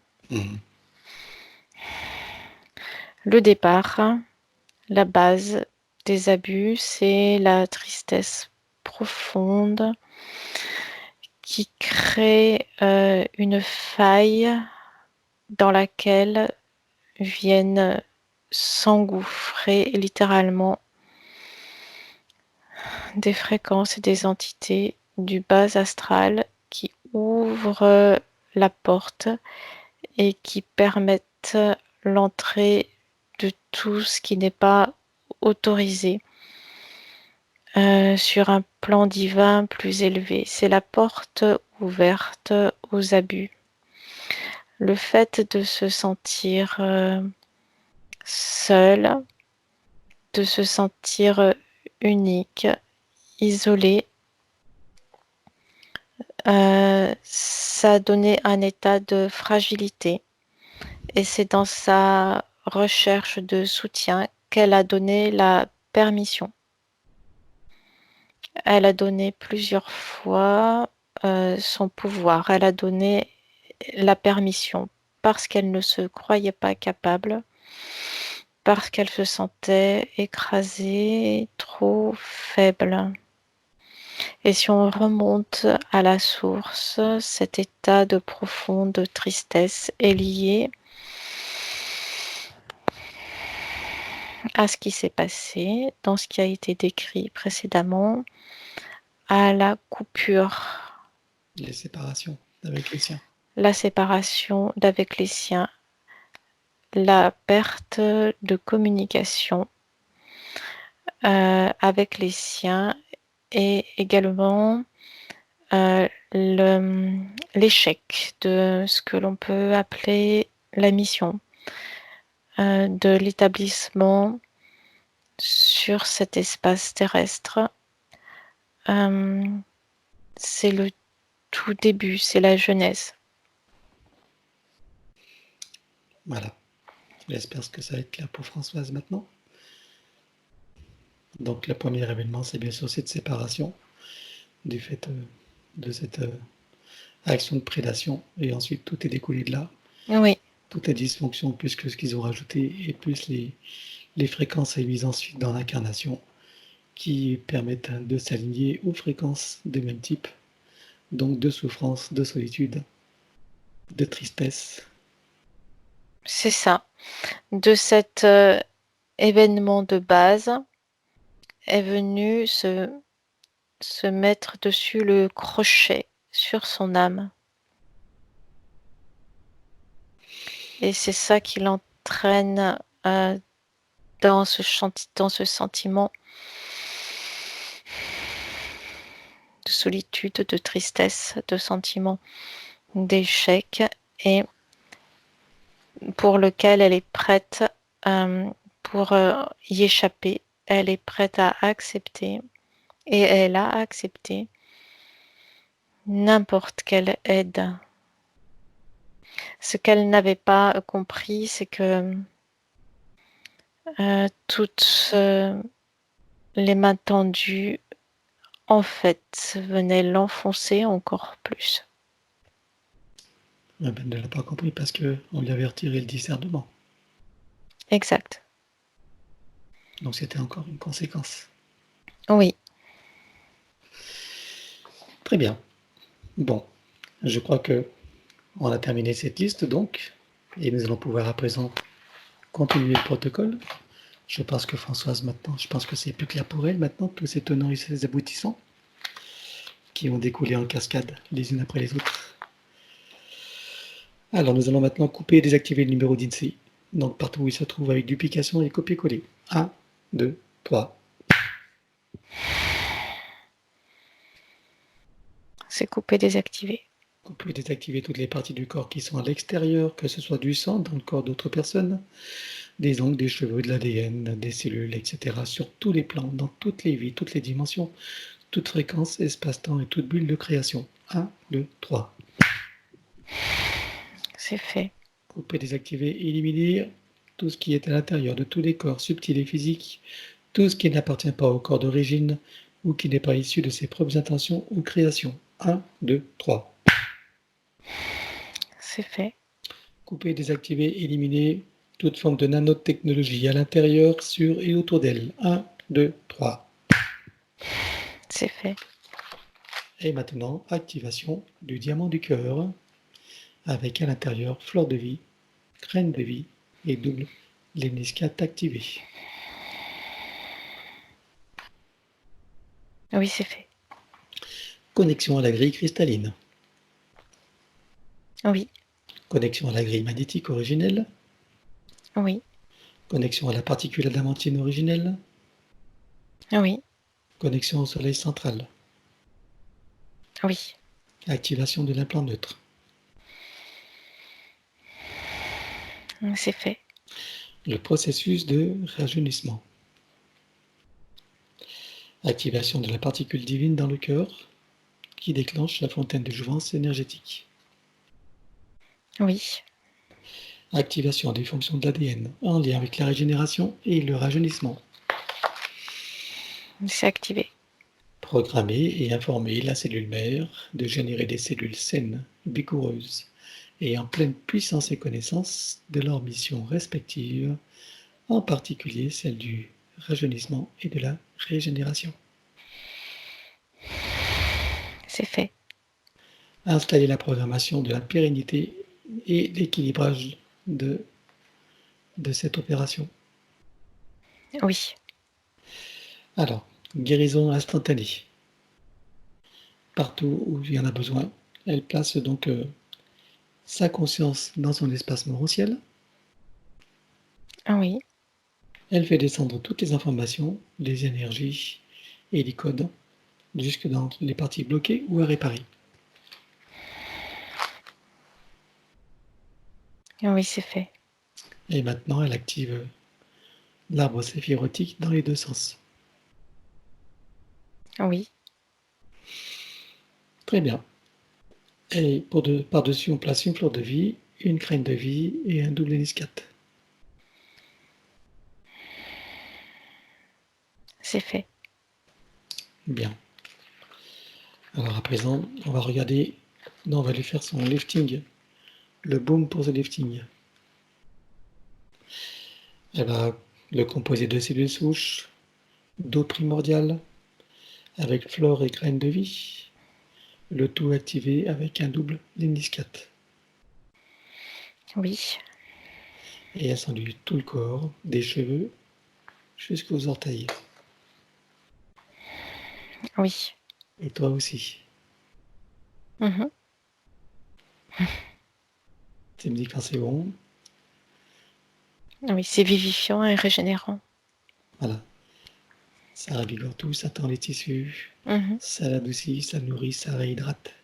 S3: Le départ, la base des abus, c'est la tristesse profonde qui crée une faille dans laquelle viennent s'engouffrer littéralement des fréquences et des entités du bas astral qui ouvrent la porte et qui permettent l'entrée de tout ce qui n'est pas autorisé sur un plan divin plus élevé. C'est la porte ouverte aux abus. Le fait de se sentir seul, de se sentir unique, isolé, ça a donné un état de fragilité. Et c'est dans sa recherche de soutien qu'elle a donné la permission. Elle a donné plusieurs fois son pouvoir. Elle a donné la permission parce qu'elle ne se croyait pas capable, parce qu'elle se sentait écrasée, trop faible. Et si on remonte à la source, cet état de profonde tristesse est lié à ce qui s'est passé dans ce qui a été décrit précédemment, à la coupure.
S4: Les séparations avec les siens.
S3: La séparation d'avec les siens, la perte de communication avec les siens et également l'échec de ce que l'on peut appeler la mission de l'établissement sur cet espace terrestre. C'est le tout début, c'est la genèse.
S4: Voilà. J'espère que ça va être clair pour Françoise maintenant. Donc le premier événement, c'est bien sûr cette séparation du fait de cette action de prédation. Et ensuite, tout est découlé de là.
S3: Oui.
S4: Toutes les dysfonctions, plus que ce qu'ils ont rajouté, et plus les fréquences émises ensuite dans l'incarnation, qui permettent de s'aligner aux fréquences de même type, donc de souffrance, de solitude, de tristesse.
S3: C'est ça. De cet événement de base est venu se mettre dessus le crochet sur son âme. Et c'est ça qui l'entraîne dans ce sentiment de solitude, de tristesse, de sentiment d'échec, et pour lequel elle est prête pour y échapper. Elle est prête à accepter, et elle a accepté n'importe quelle aide. Ce qu'elle n'avait pas compris, c'est que toutes les mains tendues, en fait, venaient l'enfoncer encore plus.
S4: Elle ne l'a pas compris parce qu'on lui avait retiré le discernement.
S3: Exact.
S4: Donc c'était encore une conséquence.
S3: Oui.
S4: Très bien. Bon, je crois que on a terminé cette liste donc, et nous allons pouvoir à présent continuer le protocole. Je pense que Françoise maintenant, je pense que c'est plus clair pour elle maintenant, tous ces tenants et ces aboutissants qui ont découlé en cascade les unes après les autres. Alors nous allons maintenant couper et désactiver le numéro d'INSEE, donc partout où il se trouve avec duplication et copier-coller. 1, 2, 3.
S3: C'est coupé, désactivé.
S4: Couper et désactiver toutes les parties du corps qui sont à l'extérieur, que ce soit du sang dans le corps d'autres personnes, des ongles, des cheveux, de l'ADN, des cellules, etc. Sur tous les plans, dans toutes les vies, toutes les dimensions, toute fréquence, espace-temps et toute bulle de création. 1, 2, 3.
S3: C'est fait.
S4: Couper, désactiver, éliminer tout ce qui est à l'intérieur de tous les corps subtils et physiques, tout ce qui n'appartient pas au corps d'origine ou qui n'est pas issu de ses propres intentions ou créations. 1, 2, 3.
S3: C'est fait.
S4: Couper, désactiver, éliminer toute forme de nanotechnologie à l'intérieur, sur et autour d'elle. 1, 2, 3.
S3: C'est fait.
S4: Et maintenant, activation du diamant du cœur, avec à l'intérieur fleur de vie, graine de vie et double léniscate activé.
S3: Oui, c'est fait.
S4: Connexion à la grille cristalline.
S3: Oui,
S4: Connexion à la grille magnétique originelle.
S3: oui,
S4: Connexion à la particule adamantine originelle.
S3: oui,
S4: Connexion au soleil central.
S3: oui.
S4: Activation de l'implant neutre.
S3: C'est fait.
S4: Le processus de rajeunissement. Activation de la particule divine dans le cœur qui déclenche la fontaine de jouvence énergétique.
S3: Oui,
S4: Activation des fonctions de l'ADN en lien avec la régénération et le rajeunissement.
S3: c'est activé.
S4: Programmer et informer la cellule mère de générer des cellules saines, vigoureuses et en pleine puissance et connaissance de leurs missions respectives, en particulier celle du rajeunissement et de la régénération.
S3: C'est fait.
S4: Installer la programmation de la pérennité et l'équilibrage de cette opération.
S3: Oui,
S4: Alors, guérison instantanée. Partout où il y en a besoin, elle place donc sa conscience dans son espace morantiel.
S3: oui,
S4: Elle fait descendre toutes les informations, les énergies et les codes jusque dans les parties bloquées ou à réparer.
S3: oui, c'est fait.
S4: Et maintenant, elle active l'arbre séphirotique dans les deux sens.
S3: Oui,
S4: Très bien. Et par-dessus, on place une fleur de vie, une graine de vie et un double héniscate.
S3: c'est fait.
S4: Bien. Alors à présent, on va regarder, non, on va lui faire son lifting, le baume pour ce lifting. Elle va le composer de cellules souches, d'eau primordiale, avec flore et graines de vie, le tout activé avec un double léniscate.
S3: Oui,
S4: Et ascendu tout le corps, des cheveux jusqu'aux orteils.
S3: oui.
S4: Et toi aussi.
S3: Mhm.
S4: Tu me dis quand c'est bon.
S3: Oui, c'est vivifiant et régénérant.
S4: Voilà. Ça ravigore tout, ça tend les tissus,
S3: Mhm.
S4: ça l'adoucit, ça nourrit, ça réhydrate,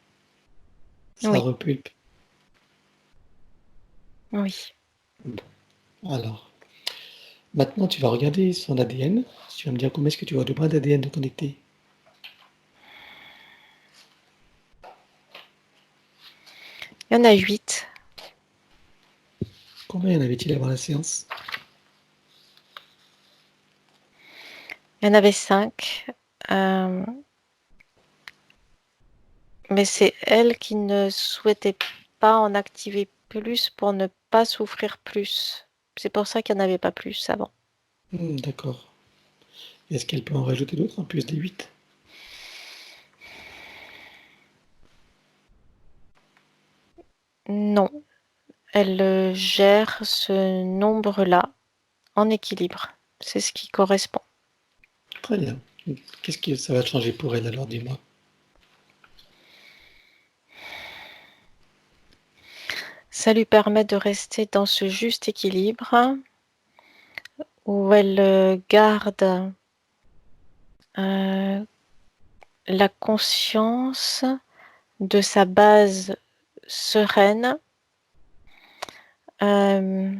S4: ça
S3: Oui.
S4: repulpe.
S3: Oui,
S4: Alors, maintenant tu vas regarder son ADN. Tu vas me dire combien est-ce que tu vois de brins d'ADN de connectés.
S3: il y en a 8.
S4: Combien y en avait-il avant la séance?
S3: Il y en avait 5. Mais c'est elle qui ne souhaitait pas en activer plus pour ne pas souffrir plus. C'est pour ça qu'il n'y en avait pas plus avant.
S4: D'accord. Est-ce qu'elle peut en rajouter d'autres en plus des 8?
S3: Non, elle gère ce nombre-là en équilibre. C'est ce qui correspond.
S4: Très bien. Qu'est-ce que ça va changer pour elle alors, dis-moi?
S3: Ça lui permet de rester dans ce juste équilibre où elle garde la conscience de sa base sereine, mais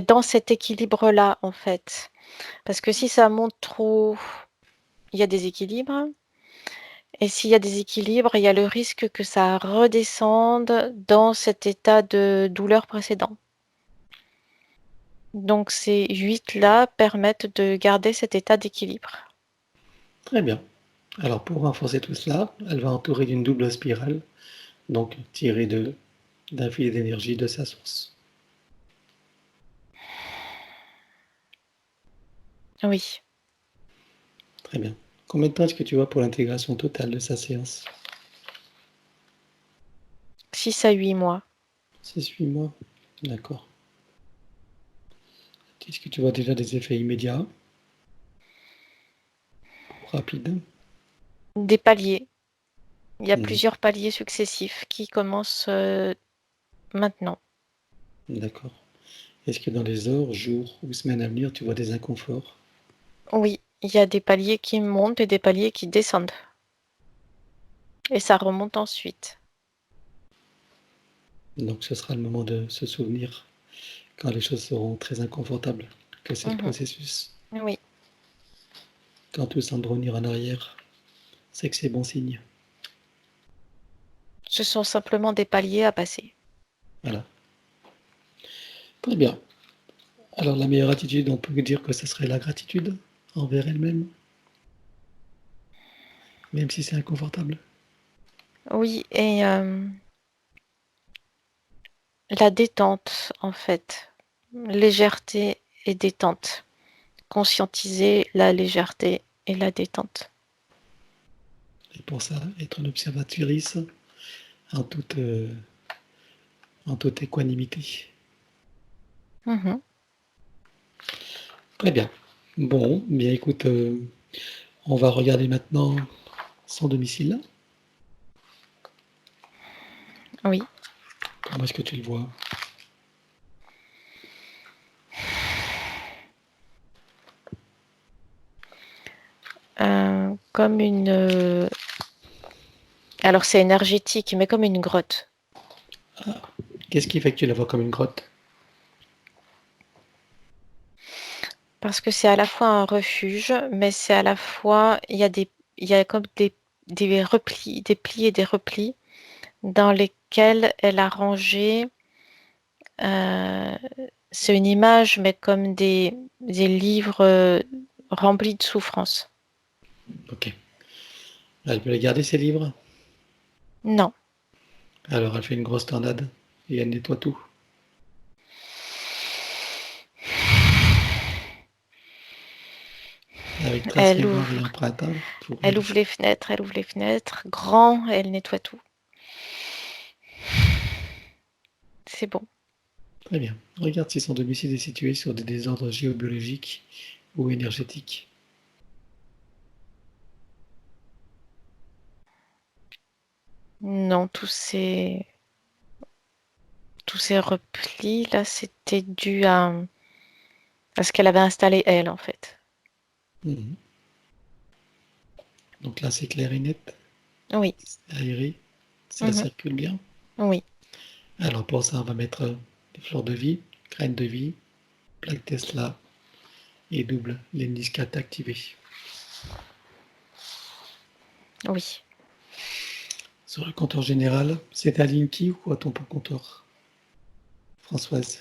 S3: dans cet équilibre-là, en fait. Parce que si ça monte trop, il y a des équilibres. Et s'il y a des équilibres, il y a le risque que ça redescende dans cet état de douleur précédent. Donc ces 8-là permettent de garder cet état d'équilibre.
S4: Très bien. Alors pour renforcer tout cela, elle va entourer d'une double spirale, donc tirer d'un filet d'énergie de sa source.
S3: Oui,
S4: Très bien. Combien de temps est-ce que tu as pour l'intégration totale de sa séance?
S3: 6 à 8 mois.
S4: 6-8 mois. D'accord. Est-ce que tu vois déjà des effets immédiats? Rapides?
S3: Des paliers. Il y a
S4: Mhm.
S3: plusieurs paliers successifs qui commencent maintenant.
S4: D'accord. Est-ce que dans les heures, jours ou semaines à venir, tu vois des inconforts?
S3: Oui, il y a des paliers qui montent et des paliers qui descendent. Et ça remonte ensuite.
S4: Donc ce sera le moment de se souvenir, quand les choses seront très inconfortables, que c'est le
S3: Mhm.
S4: processus.
S3: Oui,
S4: Quand tout semble revenir en arrière, c'est que c'est bon signe.
S3: ce sont simplement des paliers à passer.
S4: Voilà. Très bien. Alors la meilleure attitude, on peut dire que ce serait la gratitude envers elle-même, même si c'est inconfortable.
S3: Oui, et la détente, en fait. Légèreté et détente. Conscientiser la légèreté et la détente.
S4: Et pour ça, être une observatrice en toute, en toute équanimité.
S3: Mhm.
S4: Très bien. Bon, bien écoute, on va regarder maintenant son domicile.
S3: Oui.
S4: Comment est-ce que tu le vois?
S3: Comme une... Alors c'est énergétique, mais comme une grotte.
S4: Qu'est-ce qui fait que tu la vois comme une grotte?
S3: Parce que c'est à la fois un refuge, mais c'est à la fois... il y a comme des replis, des plis et des replis dans lesquels elle a rangé... c'est une image, mais comme des livres remplis de souffrance.
S4: Ok. Elle peut les garder, ses livres?
S3: Non.
S4: Alors elle fait une grosse tornade et elle nettoie tout. Avec trace
S3: Elle
S4: mémoire et
S3: ouvre,
S4: empreinte, hein, pour
S3: elle ouvre les fenêtres, elle ouvre les fenêtres. Grand, elle nettoie tout. C'est bon.
S4: Très bien. Regarde si son domicile est situé sur des désordres géobiologiques ou énergétiques.
S3: Non, tous ces replis là, c'était dû à ce qu'elle avait installé elle en fait.
S4: Mhm. Donc là, c'est clair et net,
S3: Oui.
S4: c'est aéré, ça
S3: Mhm.
S4: circule bien.
S3: Oui.
S4: Alors pour ça, on va mettre des fleurs de vie, graines de vie, plaque Tesla et double Lemnis 4 activé.
S3: Oui.
S4: Sur le compteur général, c'est à Linky ou à ton compteur, Françoise?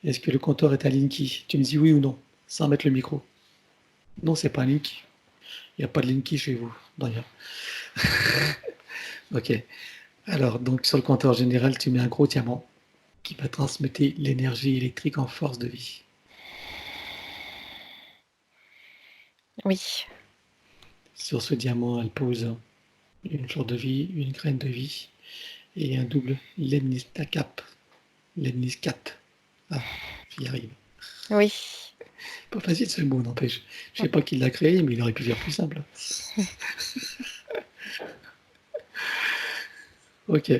S4: Est-ce que le compteur est à Linky? Tu me dis oui ou non, sans mettre le micro. Non, c'est pas un Linky. Il n'y a pas de Linky chez vous, d'ailleurs. Ok. Alors, donc sur le compteur général, tu mets un gros diamant qui va transmettre l'énergie électrique en force de vie.
S3: Oui.
S4: Sur ce diamant, elle pose une fleur de vie, une graine de vie et un double lemniscap. Lemniscat. Ah, j'y arrive.
S3: Oui.
S4: Pas facile ce mot, n'empêche. Je sais pas qui l'a créé, mais il aurait pu faire plus simple. Ok.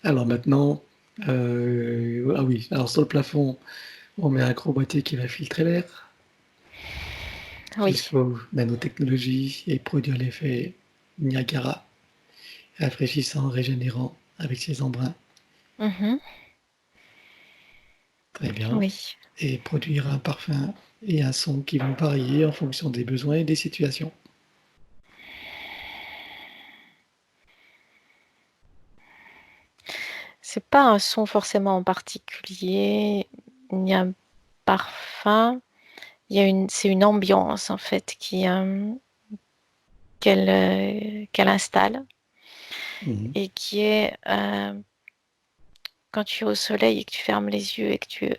S4: Alors maintenant, ah oui, alors sur le plafond, on met un gros boîtier qui va filtrer l'air
S3: Oui.
S4: jusqu'aux nanotechnologies et produire l'effet Niagara, rafraîchissant, régénérant avec ses embruns.
S3: Mhm.
S4: Très bien.
S3: Oui.
S4: Et produire un parfum et un son qui vont varier en fonction des besoins et des situations.
S3: C'est pas un son forcément en particulier, ni un parfum. C'est une ambiance en fait qu'elle installe
S4: Mhm.
S3: et qui est quand tu es au soleil et que tu fermes les yeux et que tu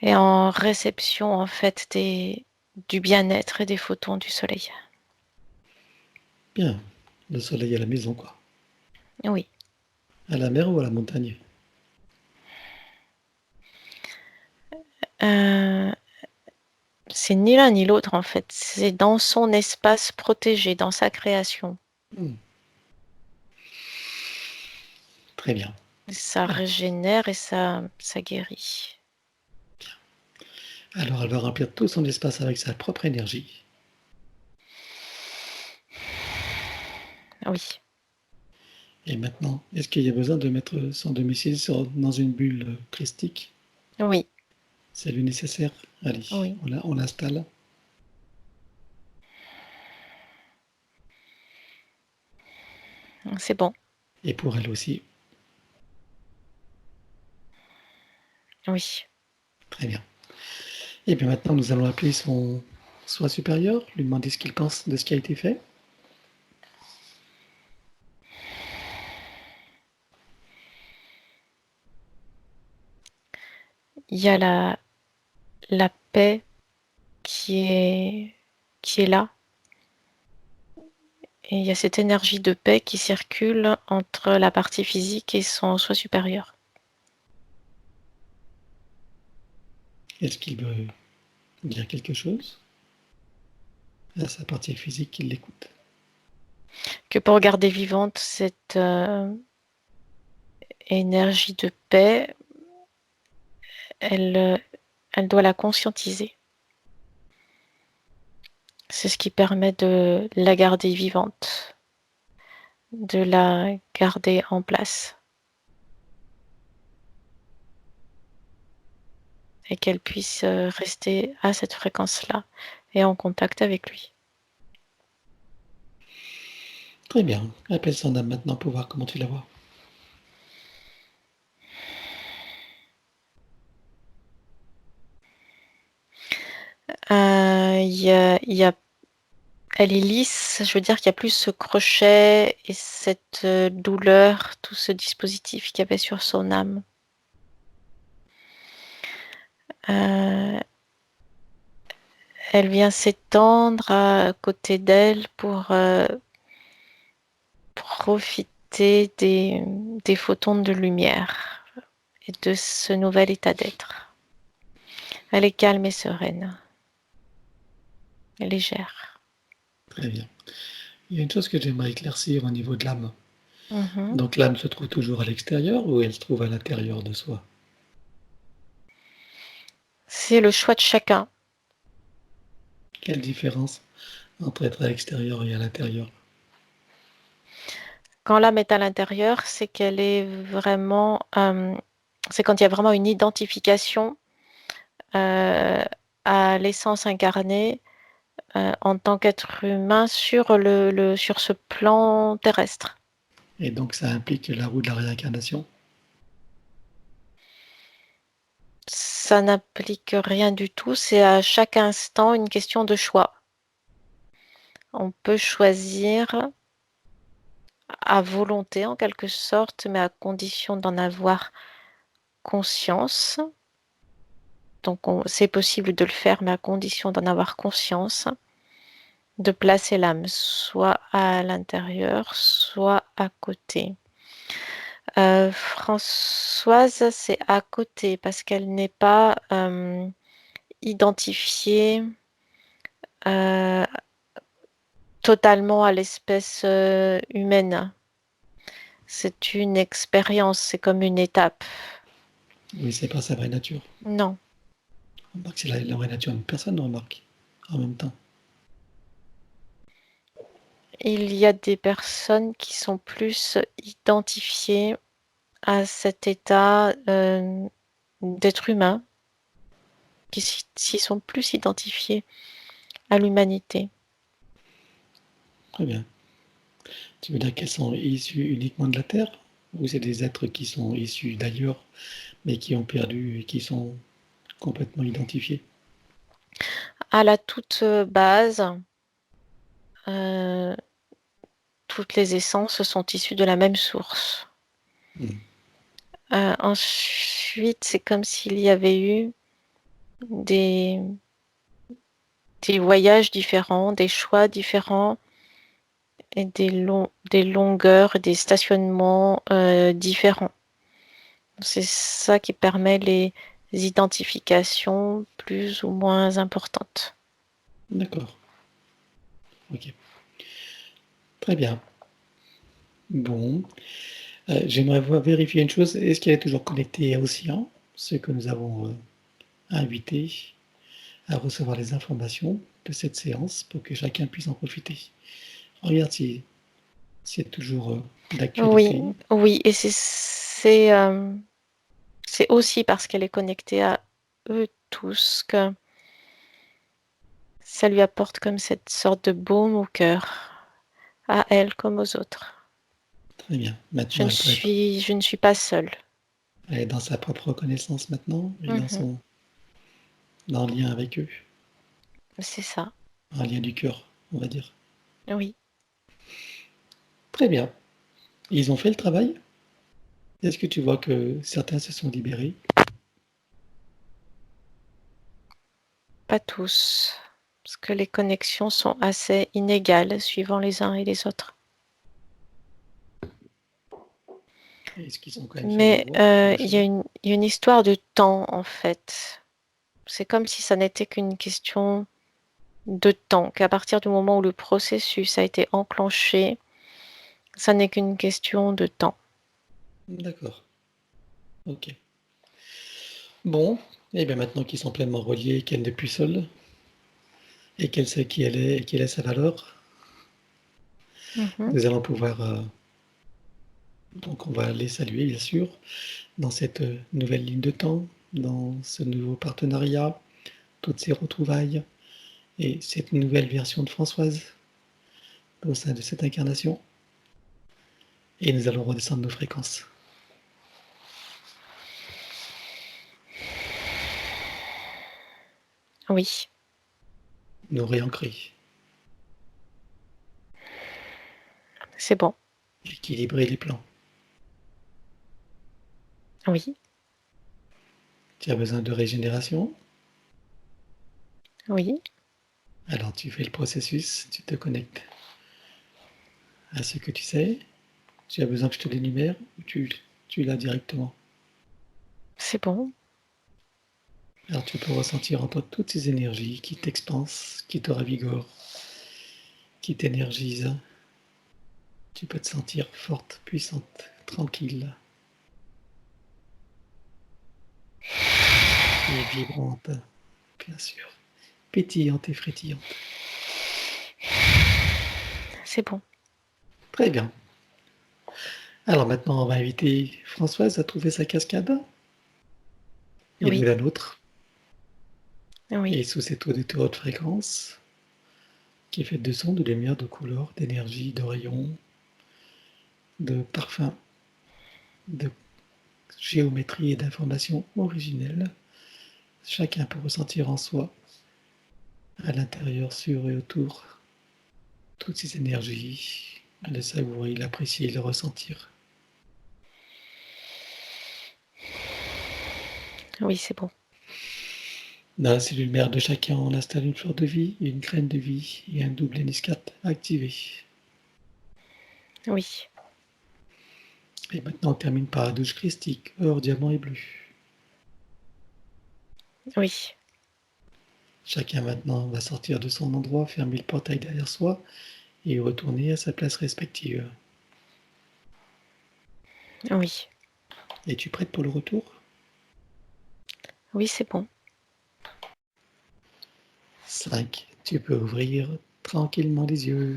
S3: es en réception en fait du bien-être et des photons du soleil.
S4: Bien. Le soleil à la maison, quoi.
S3: Oui.
S4: À la mer ou à la montagne?
S3: Euh, c'est ni l'un ni l'autre en fait. C'est dans son espace protégé, dans sa création.
S4: Mhm. Très bien.
S3: Ça
S4: Ah,
S3: régénère et ça guérit.
S4: alors, elle va remplir tout son espace avec sa propre énergie.
S3: Oui.
S4: Et maintenant, est-ce qu'il y a besoin de mettre son domicile dans une bulle christique?
S3: Oui.
S4: C'est le nécessaire? Allez,
S3: Oui.
S4: on l'installe.
S3: C'est bon.
S4: Et pour elle aussi.
S3: Oui.
S4: Très bien. Et bien maintenant, nous allons appeler son soi supérieur, lui demander ce qu'il pense de ce qui a été fait.
S3: Il y a la paix qui est là. Et il y a cette énergie de paix qui circule entre la partie physique et son soi supérieur.
S4: Est-ce qu'il veut dire quelque chose à sa partie physique qui l'écoute?
S3: Que pour garder vivante cette énergie de paix, elle doit la conscientiser. C'est ce qui permet de la garder vivante, de la garder en place et qu'elle puisse rester à cette fréquence-là et en contact avec lui.
S4: Très bien. Appelle son âme maintenant pour voir comment tu la vois.
S3: Elle est lisse, je veux dire qu'il y a plus ce crochet et cette douleur, tout ce dispositif qu'il y avait sur son âme. Euh, Elle vient s'étendre à côté d'elle pour profiter des photons de lumière et de ce nouvel état d'être. Elle est calme et sereine, et légère.
S4: Très bien. Il y a une chose que j'aimerais éclaircir au niveau de l'âme.
S3: Mhm.
S4: Donc l'âme se trouve toujours à l'extérieur ou elle se trouve à l'intérieur de soi?
S3: C'est le choix de chacun.
S4: Quelle différence entre être à l'extérieur et à l'intérieur?
S3: Quand l'âme est à l'intérieur, c'est qu'elle est vraiment, c'est quand il y a vraiment une identification euh, à l'essence incarnée en tant qu'être humain sur ce plan terrestre.
S4: Et donc ça implique la roue de la réincarnation?
S3: Ça n'implique rien du tout, c'est à chaque instant une question de choix. On peut choisir à volonté en quelque sorte, mais à condition d'en avoir conscience. Donc c'est possible de le faire, mais à condition d'en avoir conscience, de placer l'âme soit à l'intérieur, soit à côté. Françoise, c'est à côté parce qu'elle n'est pas identifiée euh, totalement à l'espèce humaine. C'est une expérience, c'est comme une étape.
S4: Oui, c'est pas sa vraie nature.
S3: Non,
S4: Remarque, c'est la vraie nature. Personne ne remarque en même temps.
S3: il y a des personnes qui sont plus identifiées à cet état d'êtres humains qui s'y sont plus identifiés à l'humanité.
S4: Très bien. Tu veux dire qu'elles sont issues uniquement de la Terre? Ou c'est des êtres qui sont issus d'ailleurs, mais qui ont perdu et qui sont complètement identifiés?
S3: À la toute base, toutes les essences sont issues de la même source.
S4: Mm.
S3: Ensuite, c'est comme s'il y avait eu des voyages différents, des choix différents et des longueurs, des stationnements différents. C'est ça qui permet les identifications plus ou moins importantes.
S4: D'accord. Ok. Très bien. Bon. J'aimerais vérifier une chose. Est-ce qu'elle est toujours connectée à Océan, ceux que nous avons invités à recevoir les informations de cette séance pour que chacun puisse en profiter? Regarde si c'est toujours
S3: Oui,
S4: d'actualité.
S3: oui, et c'est aussi parce qu'elle est connectée à eux tous que ça lui apporte comme cette sorte de baume au cœur, à elle comme aux autres.
S4: Très bien.
S3: Je
S4: Maintenant,
S3: ne suis pas seule.
S4: elle est dans sa propre connaissance maintenant et
S3: Mhm,
S4: dans le lien avec eux,
S3: c'est ça,
S4: un lien du cœur, on va dire.
S3: oui.
S4: Très bien. Ils ont fait le travail? Est-ce que tu vois que certains se sont libérés?
S3: Pas tous, parce que les connexions sont assez inégales suivant les uns et les autres.
S4: Est-ce qu'ils sont quand même sur la
S3: Mais
S4: voie pour le
S3: il y a
S4: chemin?
S3: une histoire de temps, en fait. C'est comme si ça n'était qu'une question de temps, qu'à partir du moment où le processus a été enclenché, ça n'est qu'une question de temps.
S4: D'accord. Ok. Bon, et bien maintenant qu'ils sont pleinement reliés, qu'elle n'est plus seule, et qu'elle sait qui elle est et quelle est sa valeur,
S3: Mhm.
S4: nous allons pouvoir, donc on va les saluer bien sûr, dans cette nouvelle ligne de temps, dans ce nouveau partenariat, toutes ces retrouvailles, et cette nouvelle version de Françoise au sein de cette incarnation. Et nous allons redescendre nos fréquences,
S3: Oui,
S4: nous réancrer,
S3: c'est bon.
S4: équilibrer les plans.
S3: Oui,
S4: Tu as besoin de régénération,
S3: oui,
S4: alors tu fais le processus, tu te connectes à ce que tu sais. Tu as besoin que je te l'énumère ou tu l'as directement?
S3: c'est bon.
S4: Alors tu peux ressentir en toi toutes ces énergies qui t'expansent, qui te ravigorent, qui t'énergisent. Tu peux te sentir forte, puissante, tranquille et vibrante, bien sûr, pétillante et frétillante.
S3: C'est bon.
S4: Très bien. Alors maintenant, on va inviter Françoise à trouver sa cascade et nous
S3: Oui,
S4: la nôtre.
S3: oui,
S4: Et sous cette eau de haute fréquence, qui est faite de sons, de lumière, de couleurs, d'énergie, de rayons, de parfums, de géométrie et d'informations originelles, chacun peut ressentir en soi, à l'intérieur, sur et autour, toutes ces énergies, les savourer, l'apprécier, les ressentir.
S3: oui, c'est bon.
S4: Dans la cellule mère de chacun, on installe une fleur de vie, une graine de vie et un double NS4 activé.
S3: Oui,
S4: Et maintenant, on termine par la douche christique, or, diamant et bleu.
S3: oui,
S4: Chacun maintenant va sortir de son endroit, fermer le portail derrière soi et retourner à sa place respective.
S3: oui,
S4: Es-tu prête pour le retour?
S3: oui, c'est bon.
S4: 5. Tu peux ouvrir tranquillement les yeux.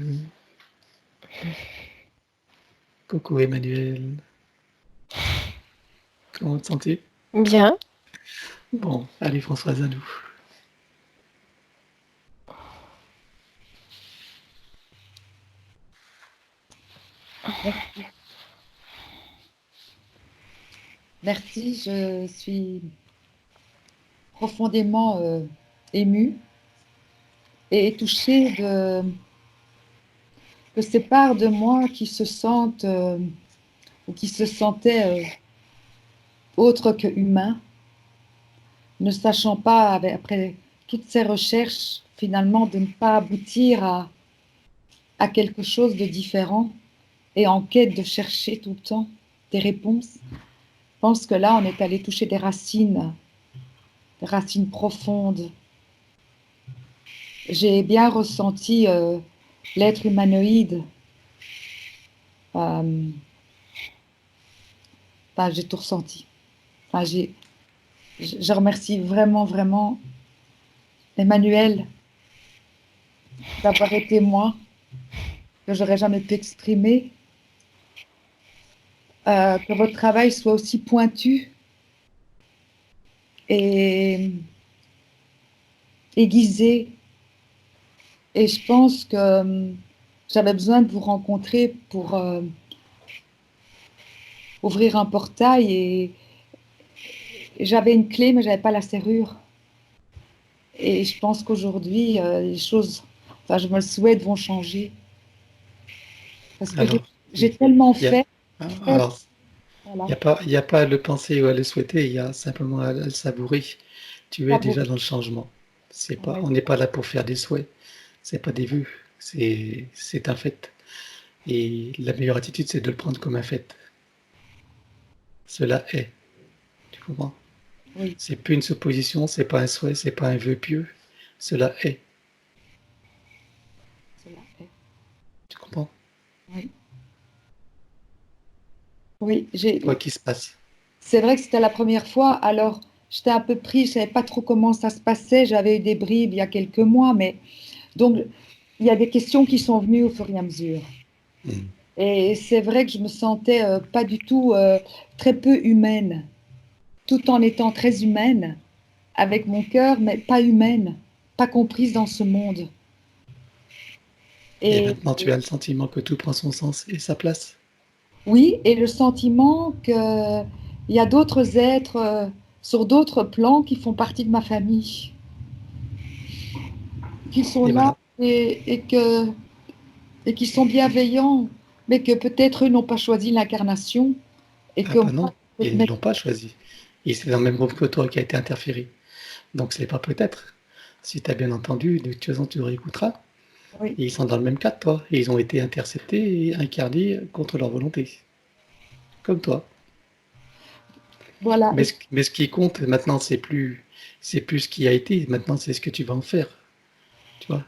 S4: Coucou Emmanuel. Comment te sens-tu?
S3: Bien.
S1: Bon, allez Françoise, à nous.
S2: Merci, je suis profondément émue et touchée de ces parts de moi qui se sentent ou qui se sentaient autres que humains, ne sachant pas, après toutes ces recherches, finalement, de ne pas aboutir à quelque chose de différent et en quête de chercher tout le temps des réponses. Je pense que là, on est allé toucher des racines profondes. J'ai bien ressenti l'être humanoïde. Enfin, j'ai tout ressenti. Enfin, je remercie vraiment, vraiment Emmanuel d'avoir été moi, que j'aurais jamais pu exprimer. Que votre travail soit aussi pointu et aiguisé. Et je pense que j'avais besoin de vous rencontrer pour ouvrir un portail et j'avais une clé mais j'avais pas la serrure. Et je pense qu'aujourd'hui les choses, enfin je me le souhaite, vont changer. Parce que
S1: Alors,
S2: j'ai tellement
S1: il y a,
S2: fait.
S1: alors,
S2: Voilà.
S1: il y a pas à le penser ou à le souhaiter, il y a simplement à le savourer. Tu es déjà dans le changement. C'est pas, on n'est pas là pour faire des souhaits. C'est pas des vues. C'est un fait. Et la meilleure attitude, c'est de le prendre comme un fait. Cela est. Tu comprends?
S2: Oui.
S1: C'est plus une supposition, c'est pas un souhait, c'est pas un vœu pieux. Cela est.
S2: Cela est.
S1: Tu comprends?
S2: Oui. Oui,
S1: Quoi qu'il se passe.
S2: c'est vrai que c'était la première fois, alors j'étais un peu prise, je ne savais pas trop comment ça se passait, j'avais eu des bribes il y a quelques mois, mais donc il y a des questions qui sont venues au fur et à mesure. Et c'est vrai que je me sentais pas du tout très peu humaine, tout en étant très humaine, avec mon cœur, mais pas humaine, pas comprise dans ce monde.
S1: Et
S2: Et
S1: maintenant, tu as le sentiment que tout prend son sens et sa place.
S2: oui, et le sentiment qu'il y a d'autres êtres sur d'autres plans qui font partie de ma famille, qui sont
S1: Et
S2: là
S1: voilà.
S2: et qui sont bienveillants, mais que peut-être eux n'ont pas choisi l'incarnation et
S1: Ah
S2: que
S1: bah
S2: moi,
S1: non, ils ne l'ont pas choisi. Et c'est dans le même groupe que toi qui a été interféré. Donc c'est pas peut-être. Si tu as bien entendu, de toute façon tu réécouteras.
S2: oui,
S1: Et ils sont dans le même cas que toi. Et ils ont été interceptés et incarnés contre leur volonté. Comme toi.
S2: voilà.
S1: Mais ce qui compte maintenant, c'est plus ce qui a été. Maintenant, c'est ce que tu vas en faire. Tu vois?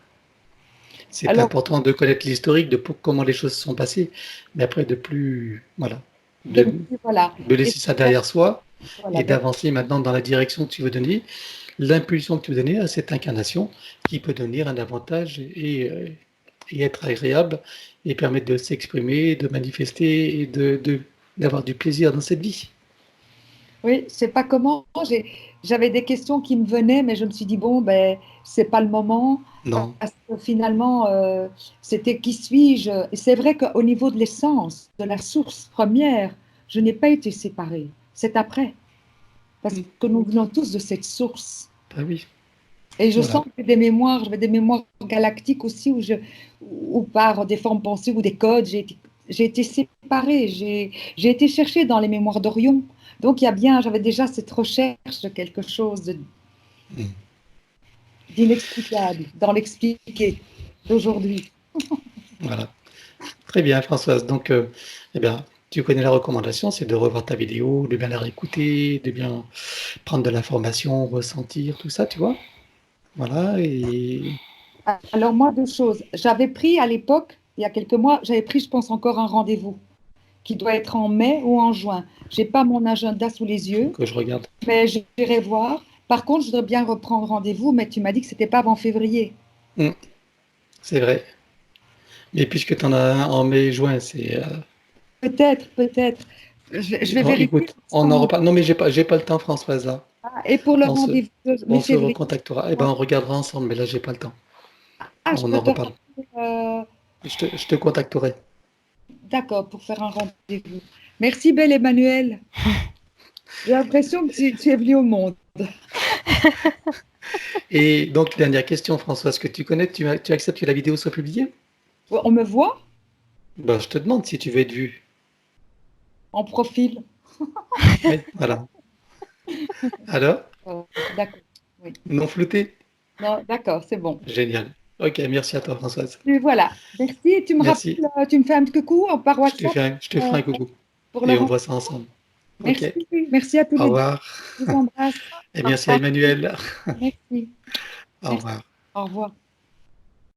S1: C'est
S2: Alors,
S1: important de connaître l'historique de comment les choses se sont passées. Mais après, de plus, voilà, de,
S2: voilà.
S1: de
S2: Et
S1: laisser ça derrière soi
S2: voilà,
S1: et d'avancer maintenant dans la direction que tu veux donner, l'impulsion que tu veux donner à cette incarnation qui peut donner un avantage et être agréable et permettre de s'exprimer, de manifester et d'avoir du plaisir dans cette vie.
S2: oui, je sais pas comment. J'avais des questions qui me venaient, mais je me suis dit bon, ben c'est pas le moment
S1: Non,
S2: parce que finalement c'était qui suis-je? Et c'est vrai qu'au niveau de l'essence, de la source première, je n'ai pas été séparée. C'est après, parce que nous venons tous de cette source.
S1: bah oui,
S2: Et je
S1: voilà.
S2: sens que j'avais des mémoires galactiques aussi où par des formes pensées ou des codes, j'ai été séparée, j'ai été chercher dans les mémoires d'Orion. Donc il y a bien, j'avais déjà cette recherche de quelque chose d'inexplicable dans l'expliqué d'aujourd'hui.
S1: Voilà. Très bien, Françoise. Donc, eh bien, tu connais la recommandation, c'est de revoir ta vidéo, de bien la réécouter, de bien prendre de l'information, ressentir, tout ça, tu vois. Voilà, et
S2: Alors moi, deux choses. J'avais pris à l'époque, il y a quelques mois, j'avais pris, je pense, encore un rendez-vous qui doit être en mai ou en juin. J'ai pas mon agenda sous les yeux,
S1: que je regarde.
S2: mais j'irai voir. Par contre, je voudrais bien reprendre rendez-vous, mais tu m'as dit que c'était pas avant février.
S1: Mm, c'est vrai. Mais puisque tu en as un en mai, juin, c'est.
S2: Peut-être, peut-être. Je vais
S1: Bon,
S2: vérifier
S1: écoute,
S2: sur
S1: on en
S2: mon...
S1: reparle. Non, mais j'ai pas le temps, Françoise, là.
S2: Ah, et pour le
S4: On se,
S2: rendez-vous de
S4: on se
S2: mi-février,
S4: recontactera. Eh ben, on regardera ensemble, mais là, j'ai pas le temps.
S2: je
S4: On
S2: peux
S4: en
S2: te
S4: reparle.
S2: rappeler,
S4: Je te contacterai.
S2: d'accord, pour faire un rendez-vous. Merci, belle Emmanuel. J'ai l'impression que tu es venu au monde.
S4: Et donc, dernière question, François. Est-ce que tu connais, tu acceptes que la vidéo soit publiée?
S2: On me voit
S4: Ben, je te demande si tu veux être vu.
S2: en profil.
S4: Oui, voilà. Alors,
S2: D'accord. Oui.
S4: non flouté?
S2: Non, d'accord, c'est bon.
S4: Génial. Ok, merci à toi, Françoise.
S2: Et voilà. Merci. Et tu me rappelles,
S4: Merci.
S2: tu me fais un petit coucou par WhatsApp
S4: Je te ferai
S2: euh,
S4: un coucou.
S2: pour le
S4: Et on
S2: rendez-vous.
S4: voit ça ensemble. Ok.
S2: Merci. Merci à tous
S4: Au
S2: les deux.
S4: revoir.
S2: Je vous embrasse.
S4: Et
S3: Au
S4: merci à
S3: revoir.
S4: Emmanuel.
S2: Merci.
S4: Au
S2: Merci.
S4: revoir.
S2: Au revoir.